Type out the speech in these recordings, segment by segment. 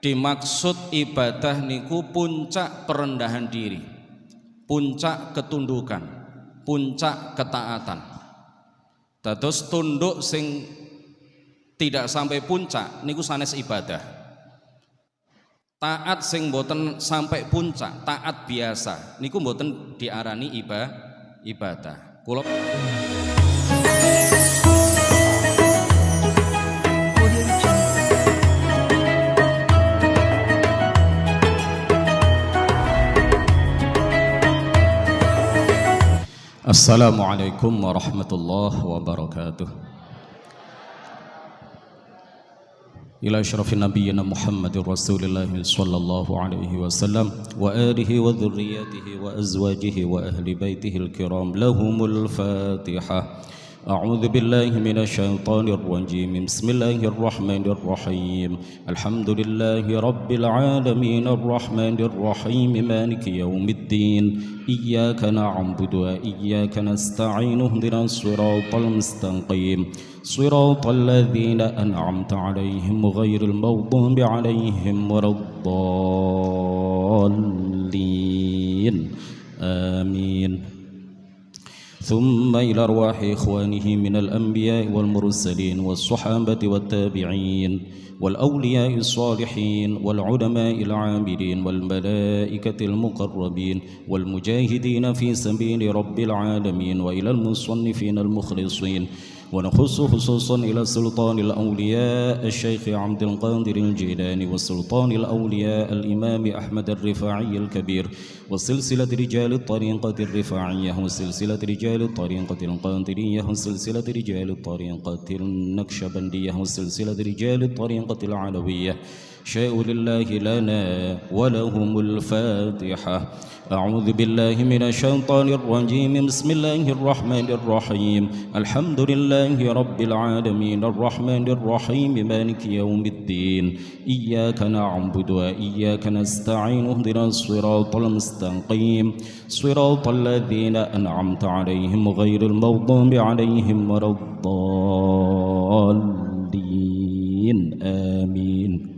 Dimaksud ibadah niku puncak perendahan diri, puncak ketundukan, puncak ketaatan. Dados tunduk sing tidak sampai puncak niku sanes ibadah. Taat sing mboten sampai puncak, taat biasa niku mboten diarani ibadah. Kula Assalamualaikum warahmatullahi wabarakatuh. Ila asyrafin nabiyyina Muhammadir Rasulillah sallallahu alaihi wasallam wa alihi wa dhurriyyatihi wa azwajihi wa ahli baitihil kiram lahumul Fatihah. أعوذ بالله من الشيطان الرجيم بسم الله الرحمن الرحيم الحمد لله رب العالمين الرحمن الرحيم مالك يوم الدين إياك نعبد وإياك نستعين اهدنا الصراط المستقيم صراط الذين أنعمت عليهم غير المغضوب عليهم ولا الضالين آمين. ثم إلى أرواح إخوانه من الأنبياء والمرسلين والصحابة والتابعين والأولياء الصالحين والعلماء العاملين والملائكة المقربين والمجاهدين في سبيل رب العالمين وإلى المصنفين المخلصين ونخص خصوصا إلى سلطان الأولياء الشيخ عبد القادر الجيلاني وسلطان الأولياء الإمام أحمد الرفاعي الكبير وسلسلة رجال الطريقة الرفاعية وسلسلة رجال الطريقة القادرية وسلسلة رجال الطريقة النكشبندية وسلسلة رجال الطريقة العلوية شاء لله لنا ولهم الفاتحة. أعوذ بالله من الشيطان الرجيم بسم الله الرحمن الرحيم الحمد لله رب العالمين الرحمن الرحيم مالك يوم الدين إياك نعبد وإياك نستعين اهدنا الصراط المستقيم صراط الذين أنعمت عليهم غير المغضوب عليهم ولا الضالين آمين.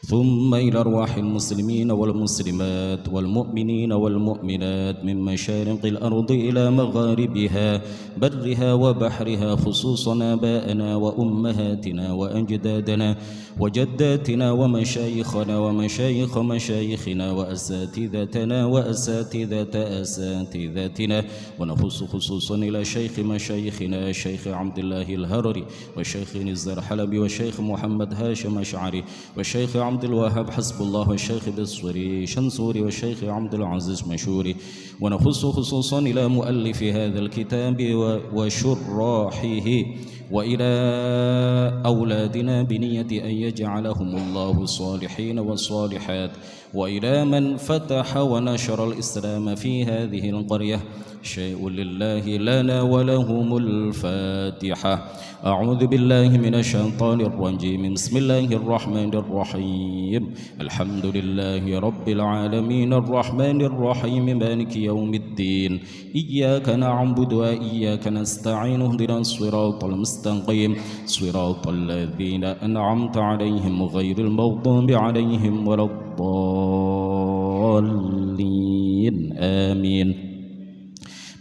ثم إلى أرواح المسلمين والمسلمات والمؤمنين والمؤمنات من مشارق الأرض إلى مغاربها برها وبحرها خصوصا آباءنا وأمهاتنا وأجدادنا وجداتنا ومشايخنا ومشايخ مشايخنا وأساتذتنا وأساتذة أساتذتنا ونخص خصوصا إلى شيخ مشايخنا الشيخ عبد الله الهرري والشيخ نزار حلبي والشيخ محمد هاشم أشعري والشيخ عبد الوهاب حسب الله والشيخ بالصري شنصوري والشيخ عبد العزيز مشوري ونخص خصوصا إلى مؤلف هذا الكتاب وشراحه وإلى أولادنا بنية أن يجعلهم الله صالحين والصالحات وإلى من فتح ونشر الإسلام في هذه القرية شيء لله لنا ولهم الفاتحة. أعوذ بالله من الشيطان الرجيم بسم الله الرحمن الرحيم الحمد لله رب العالمين الرحمن الرحيم مالك يوم الدين إياك نعبد وإياك نستعين اهدنا الصراط المستقيم صراط الذين أنعمت عليهم غير المغضوب عليهم ولا الضالين آمين.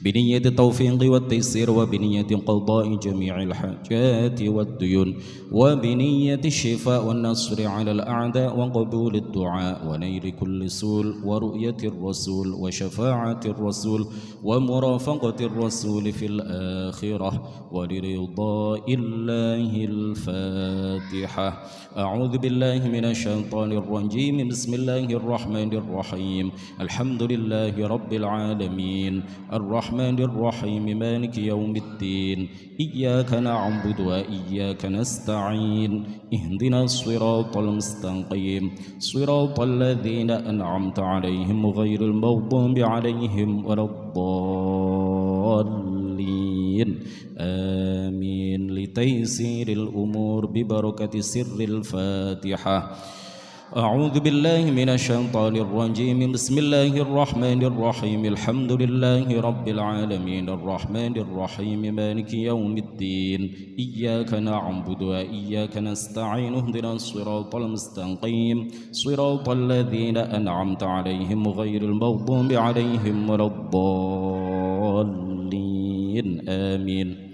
بنية التوفيق والتيسير وبنية قضاء جميع الحاجات والديون وبنية الشفاء والنصر على الأعداء وقبول الدعاء ونيل كل سول ورؤية الرسول وشفاعة الرسول ومرافقة الرسول في الآخرة ولرضاء الله الفاتحة. أعوذ بالله من الشيطان الرجيم بسم الله الرحمن الرحيم الحمد لله رب العالمين الرحمن الرحيم مالك يوم الدين إياك نعبد وإياك نستعين اهدنا الصراط المستقيم صراط الذين أنعمت عليهم غير المغضوب عليهم ولا الضالين آمين. لتيسير الأمور ببركة سر الفاتحة. أعوذ بالله من الشيطان الرجيم بسم الله الرحمن الرحيم الحمد لله رب العالمين الرحمن الرحيم مالك يوم الدين إياك نعبد وإياك نستعين اهدنا الصراط المستقيم صراط الذين أنعمت عليهم غير المغضوب عليهم ولا الضالين آمين.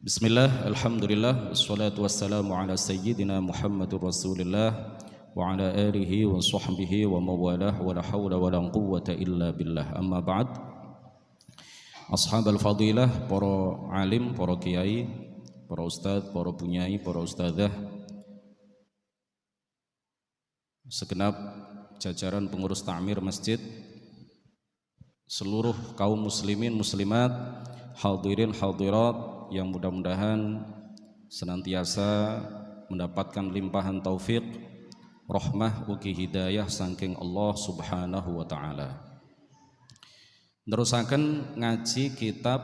Bismillah, alhamdulillah, wassalatu wassalamu ala sayyidina Muhammadur Rasulillah wa ala alihi wa sahbihi wa mawalah wa la hawla wa la quwwata illa billah. Amma ba'd. Ashabal fadilah, para alim, para kiai, para ustadz, para bunyai, para ustadzah, segenap jajaran pengurus ta'mir masjid, seluruh kaum muslimin muslimat, hadirin hadirat yang mudah-mudahan senantiasa mendapatkan limpahan taufik, rahmah, ugi hidayah saking Allah Subhanahu wa taala. Nerusaken ngaji kitab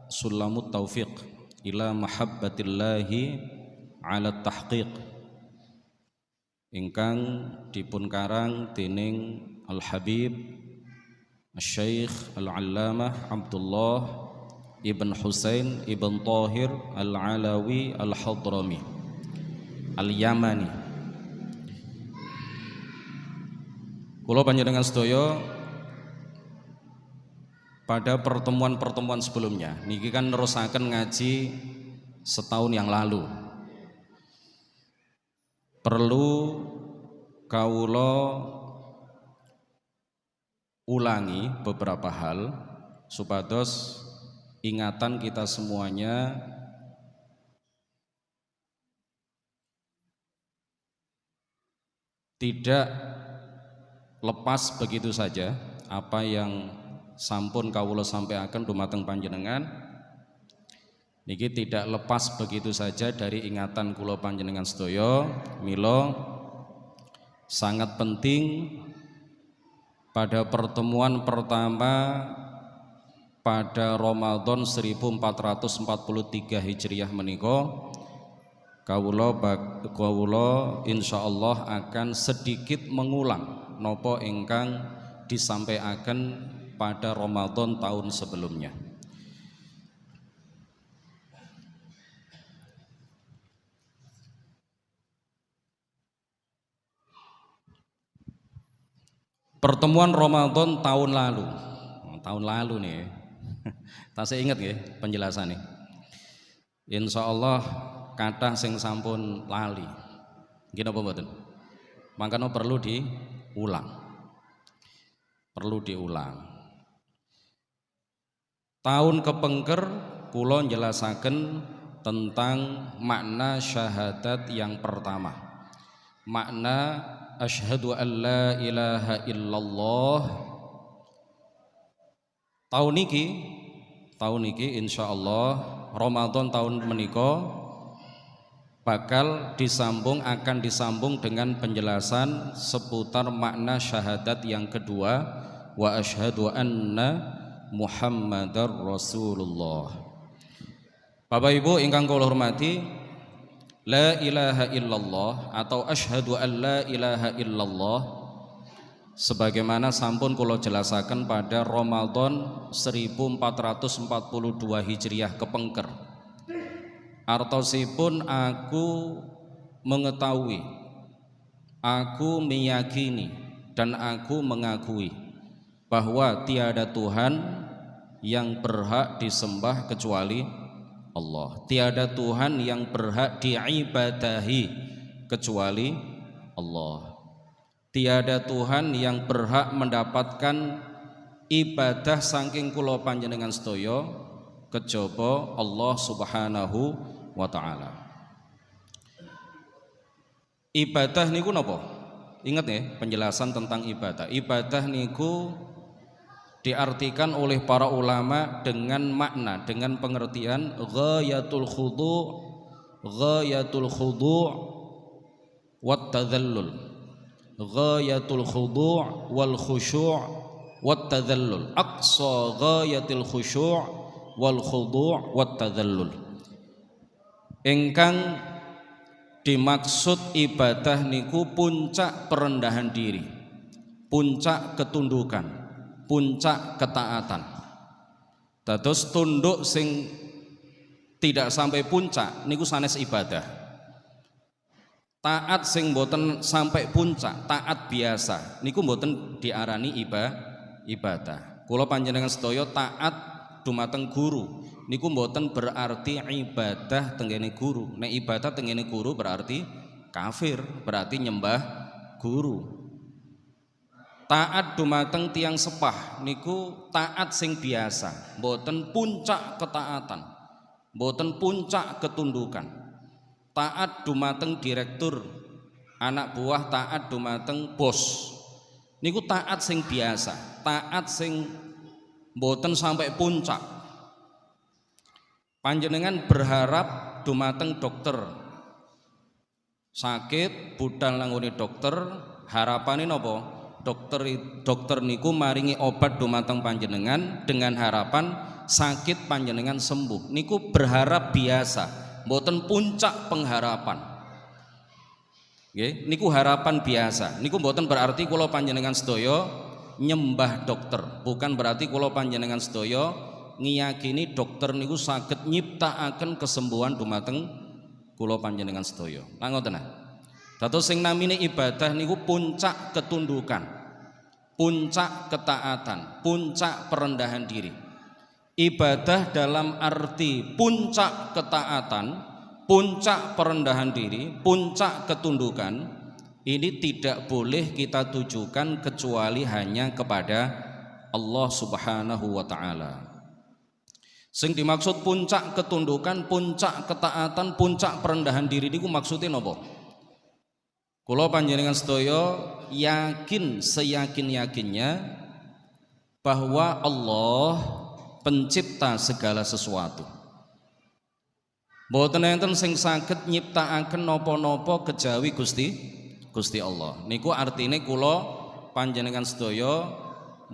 Sulamut Taufiq ila mahabbatillahi ala tahqiq ingkang dipun karang dening Al Habib Asy-Syaikh Al-Allamah Abdullah Ibn Husain Ibn Tahir Al-Alawi Al-Hadrami Al-Yamani. Kula panjenengan sedaya pada pertemuan-pertemuan sebelumnya niki kan nerusaken ngaji setahun yang lalu. Perlu kawula ulangi beberapa hal supados ingatan kita semuanya tidak lepas begitu saja apa yang sampun kawula sampaikan dumateng panjenengan niki tidak lepas begitu saja dari ingatan kula panjenengan sedaya. Mila sangat penting pada pertemuan pertama pada Ramadan 1443 Hijriah menika kawula insyaallah akan sedikit mengulang napa ingkang disampaikan pada Ramadan tahun sebelumnya. Pertemuan Ramadan tahun lalu nih. Tasih ingat nggih penjelasan nih. Insyaallah kathah sing sampun lali. Nggih napa mboten? Mangkana perlu diulang. Tahun kepengker kula njelasaken tentang makna syahadat yang pertama. Makna asyhadu an la ilaha illallah. Tahun niki insyaallah Ramadan tahun menika akan disambung dengan penjelasan seputar makna syahadat yang kedua, wa asyhadu anna Muhammadar Rasulullah. Bapak Ibu ingkang kula hormati, la ilaha illallah atau asyhadu an la ilaha illallah sebagaimana sampun kula jelasaken pada Ramadan 1442 Hijriah kepengker. Artosipun aku mengetahui, aku meyakini dan aku mengakui bahwa tiada Tuhan yang berhak disembah kecuali Allah. Tiada Tuhan yang berhak diibadahi kecuali Allah. Tiada Tuhan yang berhak mendapatkan ibadah saking kula panjenengan sedaya kejaba Allah Subhanahu wa taala. Ibadah niku napa? Ingat ya penjelasan tentang ibadah. Ibadah niku diartikan oleh para ulama dengan makna, dengan pengertian ghayatul khudu' wat tadhallul. Ghayatul khudu' wal khusyu' wat tadhallul. Aqsa ghayatil khusyu' wal khudu' wat tadhallul. Ingkang Dimaksud ibadah niku puncak perendahan diri, puncak ketundukan, puncak ketaatan. Dados tunduk sing tidak sampai puncak niku sanes ibadah. Taat sing mboten sampai puncak, taat biasa niku mboten diarani ibadah. Kula panjenengan sedaya taat dumateng guru niku mboten berarti ibadah tenggene guru. Nek ibadah tenggene guru berarti kafir, berarti nyembah guru. Taat dumateng tiang sepah niku taat sing biasa, mboten puncak ketaatan, mboten puncak ketundukan. Taat dumateng direktur, anak buah taat dumateng bos niku taat sing biasa, taat sing mboten sampai puncak. Panjenengan berharap dumateng dokter, sakit budal nanggone dokter, harapane napa? Dokter niku maringi obat dumateng panjenengan dengan harapan sakit panjenengan sembuh. Niku berharap biasa, mboten puncak pengharapan. Nggih, niku harapan biasa. Niku mboten berarti kula panjenengan sedaya nyembah dokter, bukan berarti kula panjenengan sedaya ngiyakini dokter niku saged nyiptakaken kesembuhan dumateng kula panjenengan sedaya. Lah ngoten nah. Dados sing namine ibadah niku puncak ketundukan, puncak ketaatan, puncak perendahan diri. Ibadah dalam arti puncak ketaatan, puncak perendahan diri, puncak ketundukan ini tidak boleh kita tujukan kecuali hanya kepada Allah Subhanahu wa taala. Sing dimaksud puncak ketundukan, puncak ketaatan, puncak perendahan diri niku maksudnya napa? Kula panjenengan sedaya yakin seyakin-yakinnya bahwa Allah pencipta segala sesuatu. Mboten enten sing saged nyiptakaken napa-napa kejawi Gusti Allah. Niku artine kula panjenengan sedaya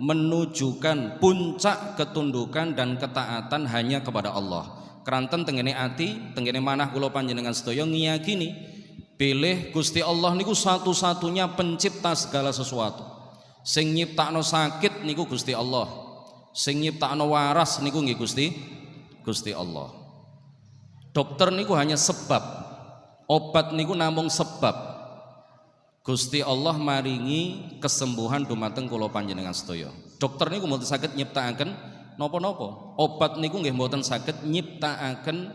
menunjukkan puncak ketundukan dan ketaatan hanya kepada Allah. Keranten tengene ati, tengene manah kula panjenengan sedaya ngiyakini bilih Gusti Allah niku satu-satunya pencipta segala sesuatu. Sing nyiptakno sakit niku Gusti Allah. Sing nyiptakno waras niku nggih Gusti Allah. Dokter niku hanya sebab. Obat niku namung sebab. Gusti Allah maringi kesembuhan dumateng kula panjenengan sedaya. Dokter niku mboten saged nyiptakaken napa-napa. Obat niku nggih mboten saged nyiptakaken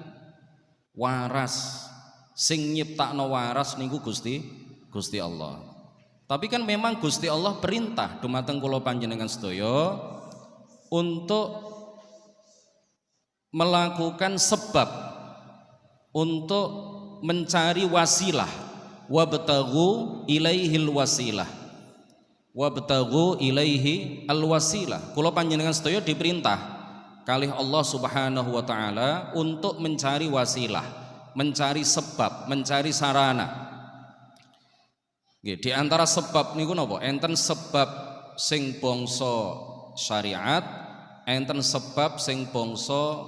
waras. Sing nyiptakno waras niku Gusti Allah. Tapi kan memang Gusti Allah perintah dumateng kula panjenengan sedaya untuk melakukan sebab, untuk mencari wasilah. Wabtaghu ilaihil wasilah. Wabtaghu ilaihi alwasilah. Kula panjenengan sedaya diperintah kalih Allah Subhanahu wa taala untuk mencari wasilah, mencari sebab, mencari sarana. Nggih, di antara sebab niku napa? Enten sebab sing bangsa syariat, enten sebab sing bangsa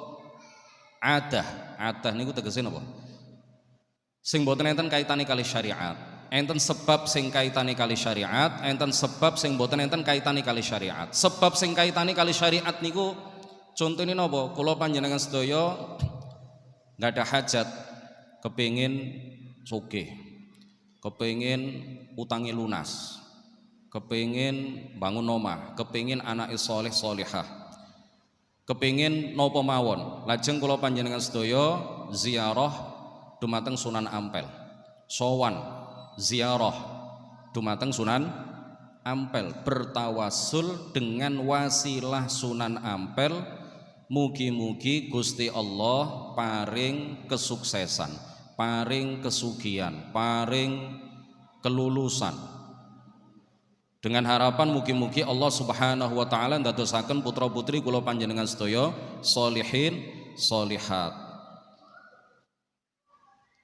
adah. Adah niku tegese napa? Sing boten enten kaitane kali syariat. Enten sebab sing kaitane kali syariat, enten sebab sing boten enten kaitane kali syariat. Sebab sing kaitane kali syariat niku contone napa? Kula panjenengan sedaya enggak ada hajat kepingin sugih, kepingin utangi lunas, kepingin bangun omah, kepingin anake saleh salihah, kepingin napa mawon. Lajeng kula panjenengan sedaya ziarah dumateng Sunan Ampel, sowan ziarah dumateng Sunan Ampel, bertawasul dengan wasilah Sunan Ampel. Mugi-mugi Gusti Allah paring kesuksesan, paring kesugihan, paring kelulusan. Dengan harapan mugi-mugi Allah Subhanahu wa taala ndadosaken putra-putri kula panjenengan sedaya sholihin sholihat.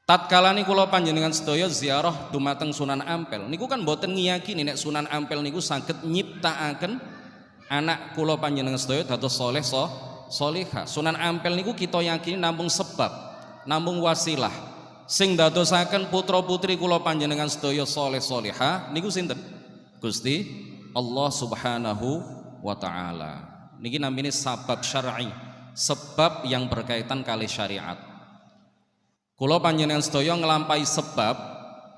Tatkalane kula panjenengan sedaya ziarah dumateng Sunan Ampel niku kan mboten ngiyakini nek Sunan Ampel niku saged nyiptakaken anak kula panjenengan sedaya dados saleh salihah. Sunan Ampel niku kita yakini namung sebab, namung wasilah. Sing dadosaken putra-putri kula panjenengan sedaya saleh salihah niku sinten? Gusti Allah Subhanahu wa taala. Niki namine sabab syar'i, sebab yang berkaitan kali syariat. Kula panjenengan sedaya nglampahi sebab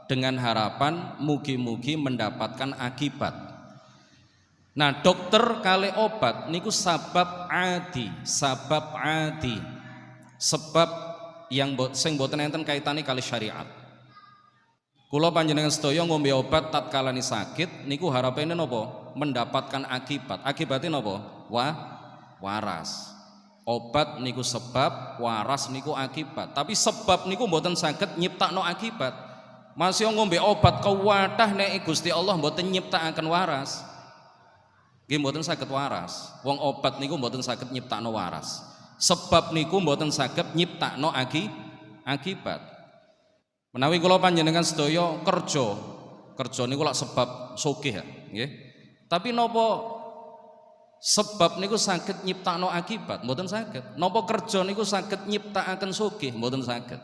dengan harapan mugi-mugi mendapatkan akibat. Nah, dokter kali obat niku sabab adi, sebab yang sing boten enten kaitane kali syariat. Kula panjenengan sedaya ngombe obat tatkala sakit niku harapane napa? Mendapatkan akibat. Akibate napa? Waras. Obat niku sebab, waras niku akibat. Tapi sebab niku mboten saged nyiptakno akibat. Masih ngombe obat kawathah nek Gusti Allah mboten nyiptakaken waras. Nggih mboten saged waras. Wong obat niku mboten saged nyiptakno waras. Sebab niku mboten saged nyiptakno akibat. Menawi kula panjenengan sedaya kerja niku lak sebab sugih ya, nggih. Tapi napa sebab niku saged nyiptakno akibat? Mboten saged. Napa kerja niku saged nyiptakaken sugih? Mboten saged.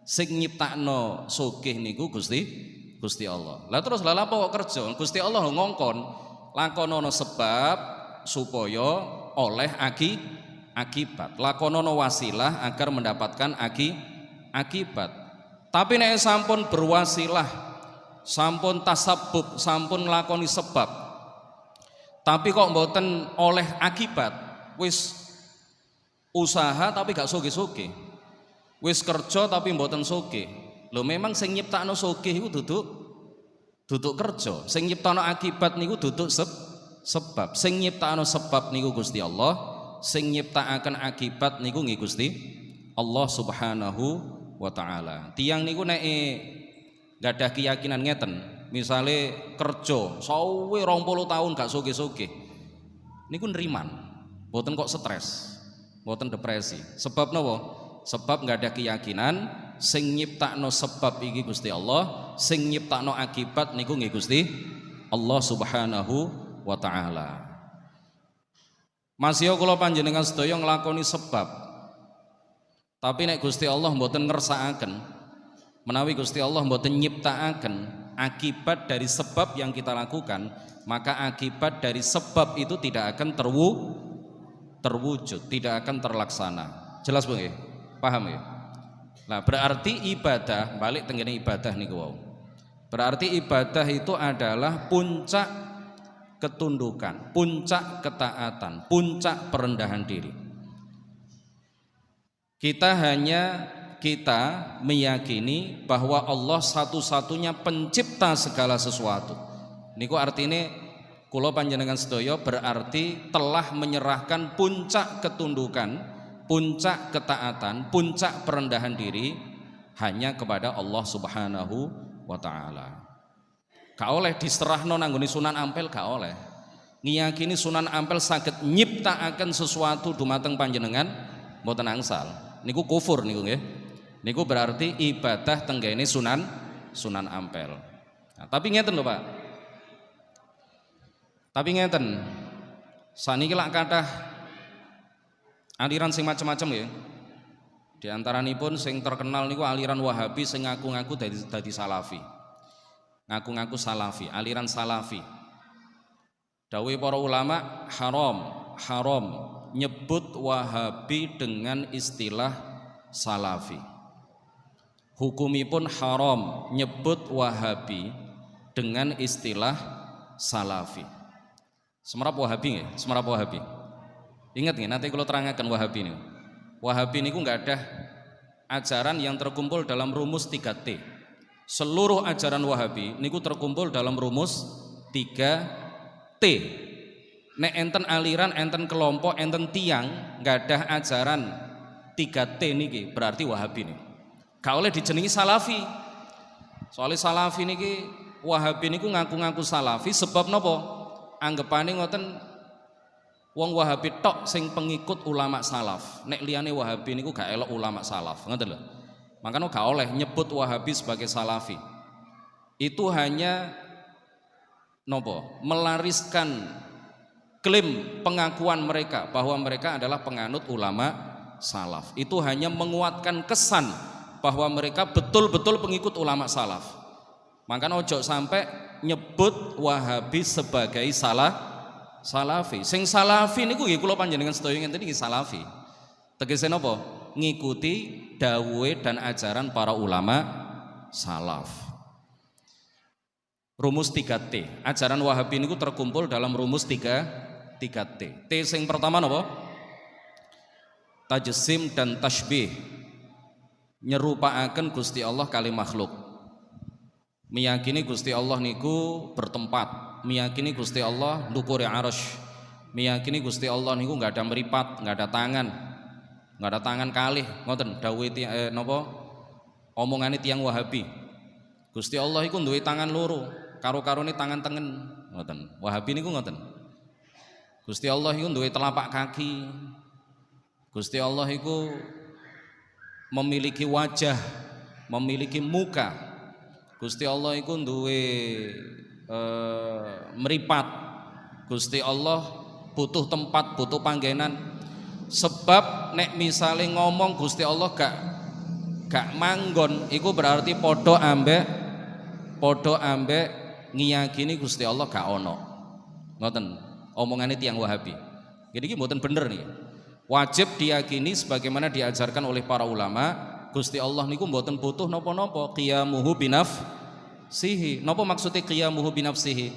Sing nyiptakno sugih niku Gusti Allah. Lah terus lha apa kok kerja? Gusti Allah ngongkon lakonono sebab supaya oleh akibat, lakonono wasilah agar mendapatkan akibat. Tapi nek sampun berwasilah, sampun tasabbub, sampun nglakoni sebab, tapi kok mboten oleh akibat, wis usaha tapi gak sugih-sugih, wis kerja tapi mboten sugih. Lho memang sing nyiptakno sugih iku duduk kerja, sing nyiptakno akibat niku duduk sebab, sing nyiptakno sebab niku Gusti Allah, sing nyiptakaken akibat niku nggih Gusti Allah Subhanahu wa taala. Tiyang niku nek gadah keyakinan ngeten, misale kerja sawe 20 tahun gak sugih-sugih niku nriman, mboten kok stres, mboten depresi. Sebab napa? Sebab gak ada keyakinan sing nyiptakno sebab iki Gusti Allah, sing nyiptakno akibat niku nggih Gusti Allah Subhanahu wa taala. Masih kula panjenengan sedaya nglakoni sebab, tapi nek Gusti Allah mboten ngersakaken, menawi Gusti Allah mboten nyiptakaken akibat dari sebab yang kita lakukan, maka akibat dari sebab itu tidak akan terwujud, tidak akan terlaksana. Jelas Bu nggih? Paham ya? Nah, berarti ibadah, balik tengene ibadah niku wau. Berarti ibadah itu adalah puncak ketundukan, puncak ketaatan, puncak perendahan diri. Kita meyakini bahwa Allah satu-satunya pencipta segala sesuatu. Niku artine kula panjenengan sedaya berarti telah menyerahkan puncak ketundukan, puncak ketaatan, puncak perendahan diri hanya kepada Allah Subhanahu wa taala. Gak oleh diserahno nanggone Sunan Ampel, gak oleh. Ngiyakini Sunan Ampel saged nyiptakaken sesuatu dumateng panjenengan mboten angsal. Niku kufur niku nggih. Niku berarti ibadah tenggene Sunan Ampel. Nah, tapi ngeten lho Pak. Tapi ngeten. Saniki lak kathah aliran sing macam-macam ya. Di antaranipun sing terkenal niku aliran Wahabi sing ngaku-ngaku dadi Salafi. Ngaku-ngaku Salafi, aliran Salafi. Dawuh para ulama haram nyebut Wahabi dengan istilah Salafi. Hukumipun haram nyebut Wahabi dengan istilah Salafi. Semerap Wahabi nggih? Semerap Wahabi. Ingat nggih nanti kalau terangaken Wahabi niku. Wahabi niku enggak ada ajaran yang terkumpul dalam rumus 3T. Seluruh ajaran Wahabi niku terkumpul dalam rumus 3T. Nek enten aliran, enten kelompok, enten tiang nggak ada ajaran 3T niki berarti Wahabi nih. Gak oleh dijenengi Salafi. Soalnya Salafi niki Wahabi niku ngaku-ngaku Salafi sebab nopo? Anggapane ngoten wong Wahabi tok sing pengikut ulama salaf. Nek liyane Wahabi niku gak elok ulama salaf. Ngoten lho. Makanya gak oleh nyebut Wahabi sebagai Salafi. Itu hanya nopo melariskan klaim pengakuan mereka bahwa mereka adalah penganut ulama salaf. Itu hanya menguatkan kesan bahwa mereka betul-betul pengikut ulama salaf. Makanya ojo sampai nyebut Wahabi sebagai salafi. Sing salafi niku nggih kula panjenengan sedaya ngenten iki salafi. Tegese napa? Ngikuti dawuhe dan ajaran para ulama salaf. Rumus 3T. Ajaran Wahabi niku terkumpul dalam rumus 3T. T sing pertama napa? Tajsim dan tasbih. Nyerupaaken Gusti Allah kali makhluk. Meyakini Gusti Allah niku bertempat, meyakini Gusti Allah ndukure arsy, meyakini Gusti Allah niku enggak ada meripat, enggak ada tangan kalih, ngoten dawuhe napa omongane tiyang Wahabi. Gusti Allah iku duwe tangan loro, karo-karone tangan tengen, ngoten. Wahabi niku ngoten. Gusti Allah iku duwe telapak kaki. Gusti Allah iku memiliki wajah, memiliki muka. Gusti Allah iku duwe meripat. Gusti Allah butuh tempat, butuh panggenan. Sebab nek misale ngomong Gusti Allah gak manggon, iku berarti podo ambek ngiyakini Gusti Allah gak ono. Ngoten omongane tiyang Wahabi. Jadi iki mboten bener nih. Wajib diyakini sebagaimana diajarkan oleh para ulama. Gusti Allah niku mboten butuh napa-napa, qiyamuhu binafsihi. Napa maksudnya qiyamuhu binafsihi?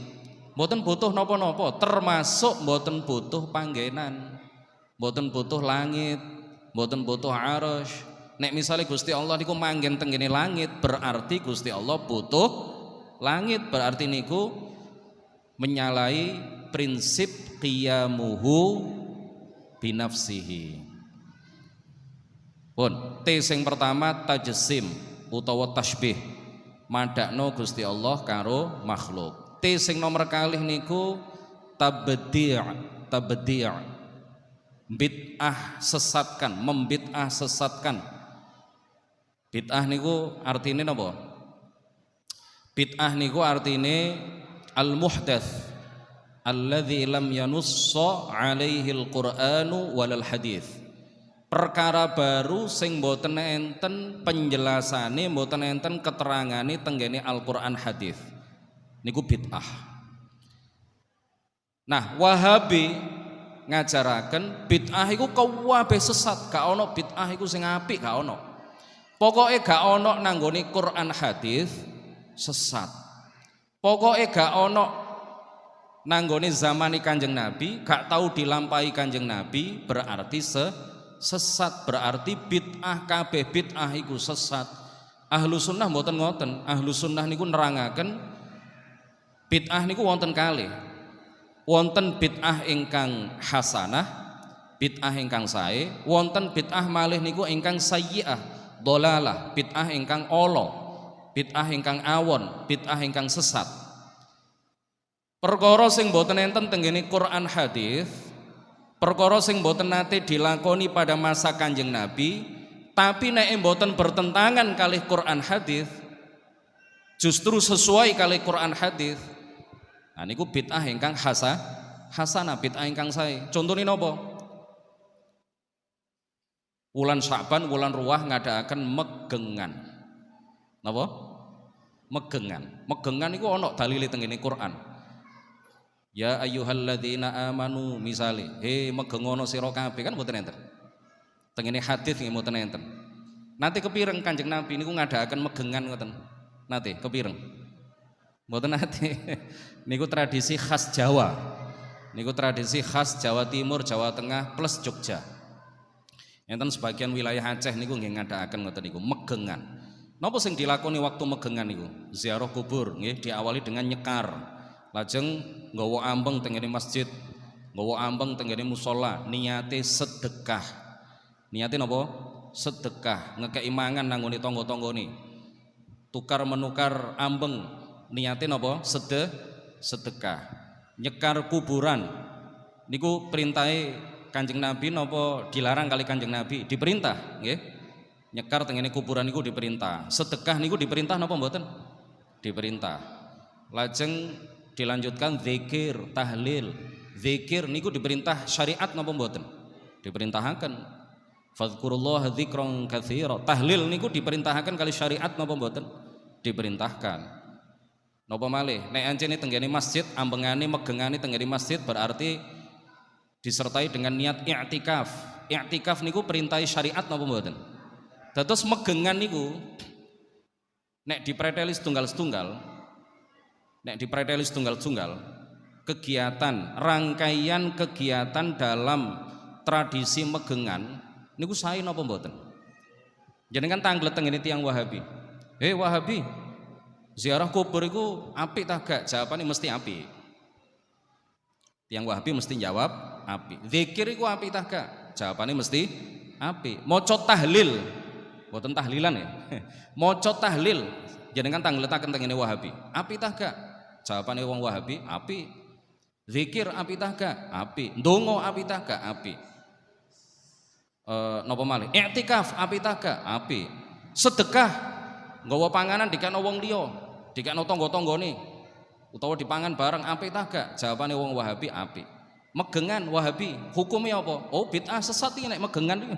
Mboten butuh napa-napa, termasuk mboten butuh panggenan, mboten butuh langit, mboten butuh arsy. Nek misalnya Gusti Allah niku manggen tenggene langit, berarti Gusti Allah butuh langit, berarti niku menyalahi prinsip qiyamuhu binafsihi. Pun T sing pertama tajsim utawa tasbih, madakno Gusti Allah karo makhluk. T sing nomor kalih niku tabdi', bid'ah sesatkan, membid'ah sesatkan. Bid'ah niku artine napa? Bid'ah niku artine al-muhdats alladzi lam yanussa alaihi al-Qur'anu walal hadits. Perkara baru sing mboten enten penjelasane, mboten enten keterangane tenggene Al-Qur'an hadis. Niku bid'ah. Nah, Wahabi ngajaraken bid'ah iku kabeh sesat, gak ono bid'ah iku sing apik, gak ono. Pokoke gak ono nanggone Qur'an hadis sesat. Pokoke gak ono nanggone zamani Kanjeng Nabi, gak tahu dilampahi Kanjeng Nabi, berarti sesat, berarti bid'ah, kabeh bid'ah iku sesat. Ahlu sunnah mboten ngoten. Ahlu sunnah niku nerangaken bid'ah niku wonten kalih. Wonten bid'ah ingkang hasanah, bid'ah ingkang sae, wonten bid'ah malih niku ingkang sayyi'ah, dolalah, bid'ah ingkang ala, bid'ah ingkang awon, bid'ah ingkang sesat. Perkara sing mboten enten tenggene Quran hadis, perkara sing mboten nate dilakoni pada masa Kanjeng Nabi, tapi nek mboten bertentangan kalih Quran hadis, justru sesuai kalih Quran hadis. Nah niku bid'ah ingkang hasanah, bid'ah ingkang sae. Contone napa? Wulan Sya'ban, wulan Ruwah ngadakaken megengan. Napa? Megengan. Megengan iku ana dalile tengene Quran. Ya ayyuhalladzina amanu misale, megengono sira kabeh kan mboten enten. Tengene hadis nggih mboten enten. Nanti kepireng Kanjeng Nabi niku ngadakaken megengan ngoten. Nate kepireng. Mboten nate. Niku tradisi khas Jawa. Niku tradisi khas Jawa Timur, Jawa Tengah plus Jogja. Enten sebagian wilayah Aceh niku nggih ngadakaken ngoten niku megengan. Napa sing dilakoni waktu megengan niku? Ziarah kubur nggih diawali dengan nyekar. Lajeng nggawa ambeng tengene masjid, nggawa ambeng tengene musala, niate sedekah. Niate napa? Sedekah, ngekeki mangan nang ngene tangga-tanggane. Tukar menukar ambeng, niate napa? Sedekah. Nyekar kuburan. Niku perintahe Kanjeng Nabi napa dilarang kali Kanjeng Nabi? Diperintah, nggih. Nyekar tengene kuburan niku diperintah. Sedekah niku diperintah napa mboten? Diperintah. Lajeng dilanjutkan zikir, tahlil. Zikir niku diperintah syariat napa mboten? Diperintahkan. Fadhkurullaha dzikran katsira. Tahlil niku diperintahkan kali syariat napa mboten? Diperintahkan. Napa malih nek ancene tenggene masjid ambengane megengane tenggene masjid berarti disertai dengan niat i'tikaf. I'tikaf niku perintah syariat napa mboten? Dados megengan niku nek dipreteli setunggal-setunggal, nek dipreteli setunggal-setunggal kegiatan rangkaian kegiatan dalam tradisi megengan niku sae napa mboten? Jenengan tanglet teng ngene tiyang Wahabi. Wahabi, ziarah kubur iku apik ta gak? Jawabane mesti apik. Tiyang Wahabi mesti jawab apik. Zikir iku apik ta gak? Jawabane mesti apik. Maca tahlil, mboten tahlilan ya. Maca tahlil, jenengan tangletaken teng ngene Wahabi. Apik ta gak? Jawabane wong Wahabi apik. Zikir apik ta gak? Apik. Ndonga apik ta gak? Apik. Napa malih? I'tikaf apik ta gak? Apik. Sedekah nggawa panganan dikano wong liya, dikano tangga-tanggane utawa dipangan bareng apik ta gak? Jawabane wong Wahabi apik. Megengan Wahabi hukumnya apa? Oh bid'ah sesat iki nek megengan iki.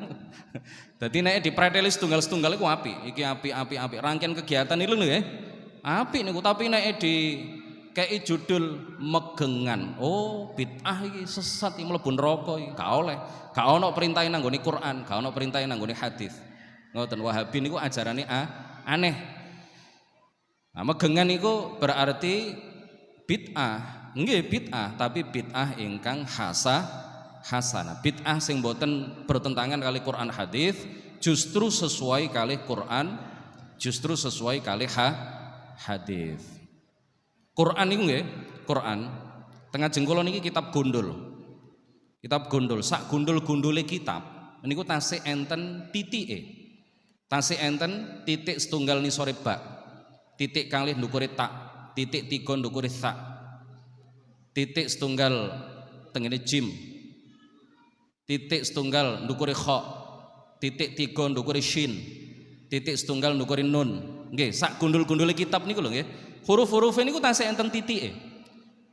Dadi nek dipreteli setunggal-setunggal iku apik. Iki apik. Rangkaian kegiatan iki lho nggih. Apik niku tapi nek di kei judul megengan, oh bid'ah iki sesat iki mlebu neraka iki gak oleh. Gak ono perintah nang nggone Quran, gak ono perintah nang nggone hadis. Ngoten Wahabi niku ajarane aneh. Nah, megengan niku berarti bid'ah. Nggih bid'ah, tapi bid'ah ingkang hasanah. Bid'ah sing boten bertentangan kali Quran hadis, justru sesuai kali Quran, justru sesuai kali hadis. Quran niku nggih, Quran tengah jengkula niki kitab gondol. Kitab gondol, sak gondol-gondole kitab niku tasih enten titike. Tasih enten titik setunggal nisore ba. Titik kalih ndukure ta, titik tiga ndukure sa. Titik setunggal tengene jim. Titik setunggal ndukure kha. Titik tiga ndukure shin. Titik setunggal ndukure nun. Nggih, sak gondol-gondole kitab niku lho nggih. Huruf-huruf niku tasih enten titike.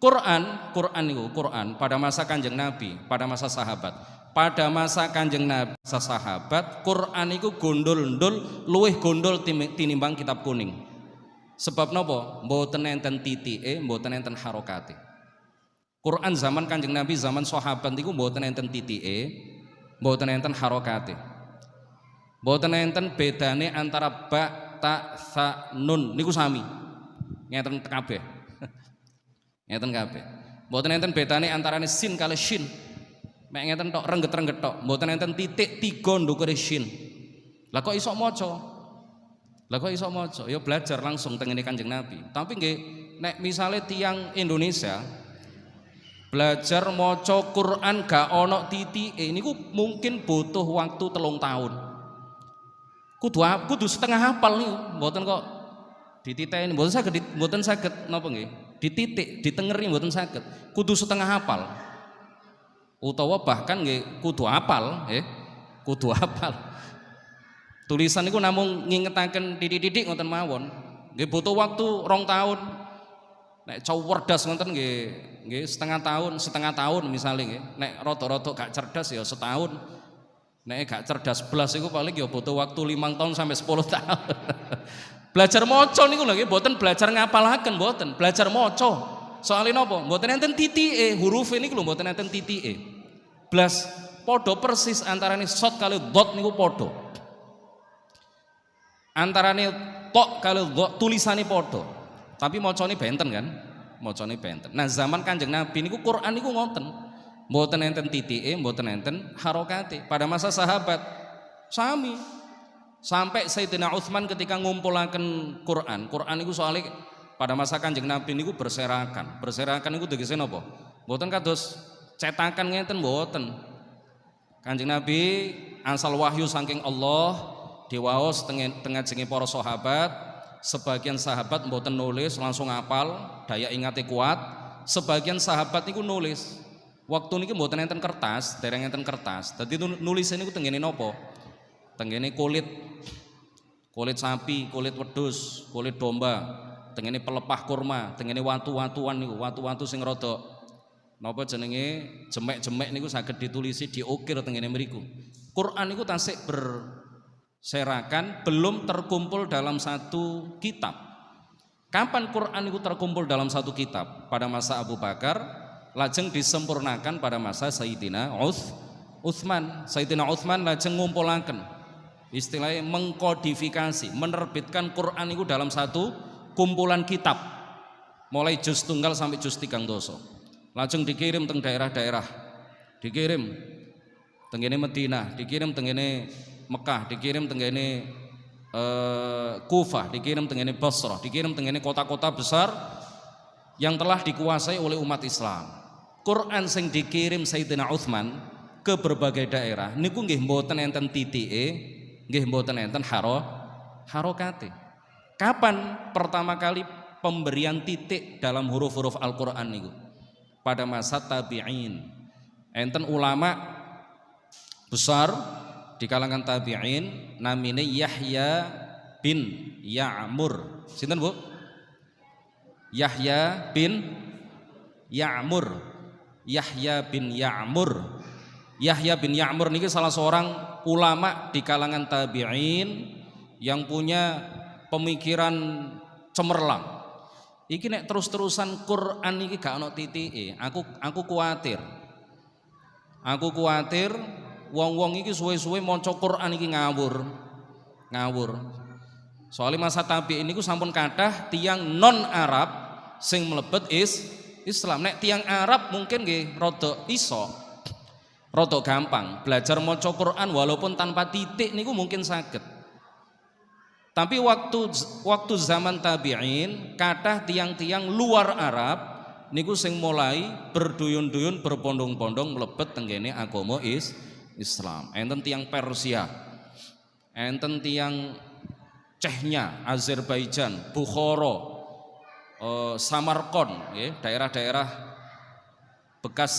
Quran niku Quran pada masa Kanjeng Nabi, pada masa sahabat. Pada masa Kanjeng Nabi, masa sahabat, Quran niku gondol-ndol luwih gondol tinimbang kitab kuning. Sebab napa? Mboten enten titike, mboten enten harokate. Quran zaman Kanjeng Nabi, zaman sahabat niku mboten enten titike, mboten enten harokate. Mboten enten bedane antara ba, ta, sa, nun niku sami. Ngeten kabeh. Ngeten kabeh. Mboten enten bedane antarane sin kali shin. Mek ngeten tok rengget-rengget tok. Mboten enten titik tiga ndukure shin. Lah kok iso maca? Ya belajar langsung tengene Kanjeng Nabi. Tapi nggih nek misale tiyang Indonesia belajar maca Quran gak ana titike niku mungkin butuh waktu 3 tahun. Kudu setengah hafal niku, mboten kok dititeni, mboten saged napa nggih? Dititik, ditengeri mboten saged. Kudu setengah hafal. Utawa bahkan nggih kudu hafal, kudu hafal. Tulisan niku namung ngingetaken titik-titik ngoten mawon. Nggih butuh waktu 2 tahun. Nek cawerdas ngoten nggih setengah tahun misalnya nggih. Nek rada-rada gak cerdas ya setahun. Nek gak cerdas blas iku paling ya butuh waktu 5 tahun sampai 10 tahun. Belajar maca niku lho nggih mboten belajar ngapalaken mboten, belajar maca. Soale napa? Mboten enten titike, huruf niku lho mboten enten titike. Blas padha persis antarane shad kali dhot niku padha. Antarane tok kali dhot tulisane padha. Tapi macane benten kan? Macane benten. Nah, zaman Kanjeng Nabi niku Quran niku ngoten. Mboten enten titike, mboten enten harokate. Pada masa sahabat sami. Sampai Sayyidina Utsman ketika ngumpulaken Quran niku soalnya pada masa Kanjeng Nabi niku berserakan niku tegese napa? Mboten kados cetakan ngeten mboten. Kanjeng Nabi asal wahyu saking Allah diwaos tengah jenenge para sahabat. Sebagian sahabat mboten nulis langsung ngapal, daya ingate kuat. Sebagian sahabat niku nulis. Waktu niki mboten enten kertas, dereng enten kertas. Dadi nulisane niku tengene napa? Tengene kulit sapi, kulit wedhus, kulit domba, tengene pelepah kurma, tengene watu-watuan niku, watu-watu sing rada napa jenenge jemek-jemek niku saged ditulisi diukir tengene mriku. Quran itu tasik berserakan, belum terkumpul dalam satu kitab. Kapan Quran itu terkumpul dalam satu kitab? Pada masa Abu Bakar, lajeng disempurnakan pada masa Sayyidina Utsman. Sayyidina Utsman lajeng ngumpulaken, istilahnya mengkodifikasi, menerbitkan Quran itu dalam satu kumpulan kitab, mulai juz tunggal sampai juz 3 doso. Lajeng dikirim teng daerah-daerah, dikirim tenggene Madinah, dikirim tenggene Mekah, dikirim tenggene Kufah, dikirim tenggene Basrah, dikirim tenggene kota-kota besar yang telah dikuasai oleh umat Islam. Quran sing dikirim Sayyidina Utsman ke berbagai daerah niku nggih mboten enten titike, nggih mboten enten harokate. Kapan pertama kali pemberian titik dalam huruf-huruf Al-Qur'an niku? Pada masa tabi'in. Enten ulama besar di kalangan tabi'in namine Yahya bin Ya'mur. Sinten Bu? Yahya bin Ya'mur. Yahya bin Ya'mur. Yahya bin Ya'mur niki salah seorang ulama di kalangan tabi'in yang punya pemikiran cemerlang. Iki nek terus-terusan Quran iki gak ono titike, aku kuatir. Aku kuatir wong-wong iki suwe-suwe maca Quran iki ngawur. Soalnya masa tabi'in niku sampun kathah tiyang non Arab sing mlebet Islam. Nek tiyang Arab mungkin nggih rada iso, rada gampang belajar maca Quran walaupun tanpa titik niku mungkin saged. Tapi waktu zaman tabi'in kathah tiang-tiang luar Arab niku sing mulai berduyun-duyun berbondong-bondong mlebet tenggene agama Islam. Enten tiang Persia, enten tiang Chechnya, Azerbaijan, Bukhara, Samarkand, ya, daerah-daerah bekas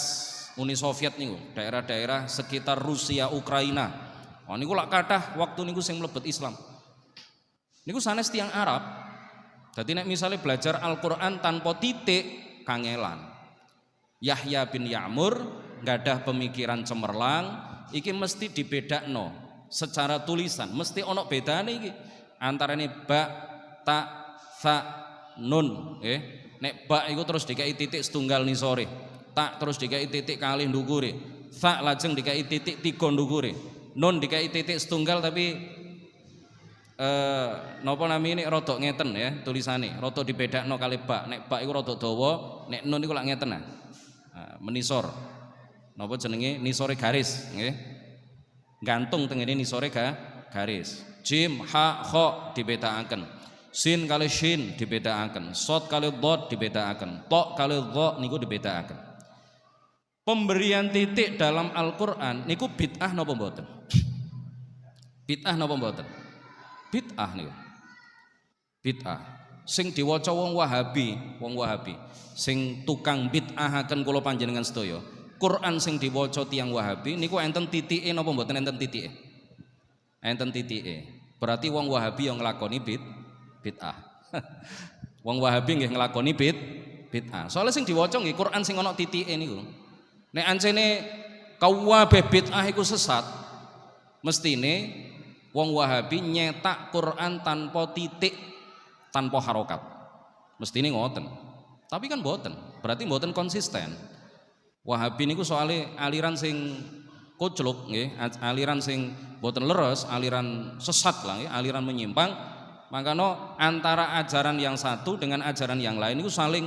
Uni Soviet niku, daerah-daerah sekitar Rusia, Ukraina. Oh niku lak kathah waktu niku sing mlebet Islam. Niku sanes tiang Arab. Jadi nek misalnya belajar Al-Qur'an tanpa titik kangelan. Yahya bin Ya'mur nggadah pemikiran cemerlang, iki mesti dibedakno secara tulisan, mesti ono bedane iki antarane ba, ta, tha, nun, nek ba iku terus dikai titik setunggal nisore, ta terus dikai titik kalih ndukure, tha lajeng dikai titik 3 ndukure, nun dikai titik setunggal tapi napa namine rada ngeten ya tulisane, rada dibedakno kali ba. Nek ba iku rada dawa, nek nun iku lak ngeten nah. Menisor. Napa jenenge nisore garis, nggih. Gantung tengene nisore garis. Jim, ha, kha dibedakaken. Sin kali shin dibedakaken. Shad kali dhad dibedakaken. Ta kali dha niku dibedakaken. Pemberian titik dalam Al-Qur'an niku bid'ah napa mboten? Bid'ah napa mboten? Bid'ah niku. Bid'ah. Sing diwaca wong Wahabi, sing tukang bid'ahaken kula panjenengan sedaya. Quran sing diwaca tiyang Wahabi niku enten titike napa mboten enten titike? Enten titike. Berarti wong Wahabi yang nglakoni bid'ah. Wong Wahabi nggih nglakoni bid'ah. Soale sing diwaca nggih Quran sing ana titike niku. Nek ancene kabeh bid'ah iku sesat, mestine wong Wahabi nyetak Quran tanpa titik, tanpa harokat. Mestine ngoten. Tapi kan mboten. Berarti mboten konsisten. Wahabi niku soalnya aliran sing kocluk nggih, aliran sing mboten leres, aliran sesat lah nggih, aliran menyimpang. Makanya antara ajaran yang satu dengan ajaran yang lain niku saling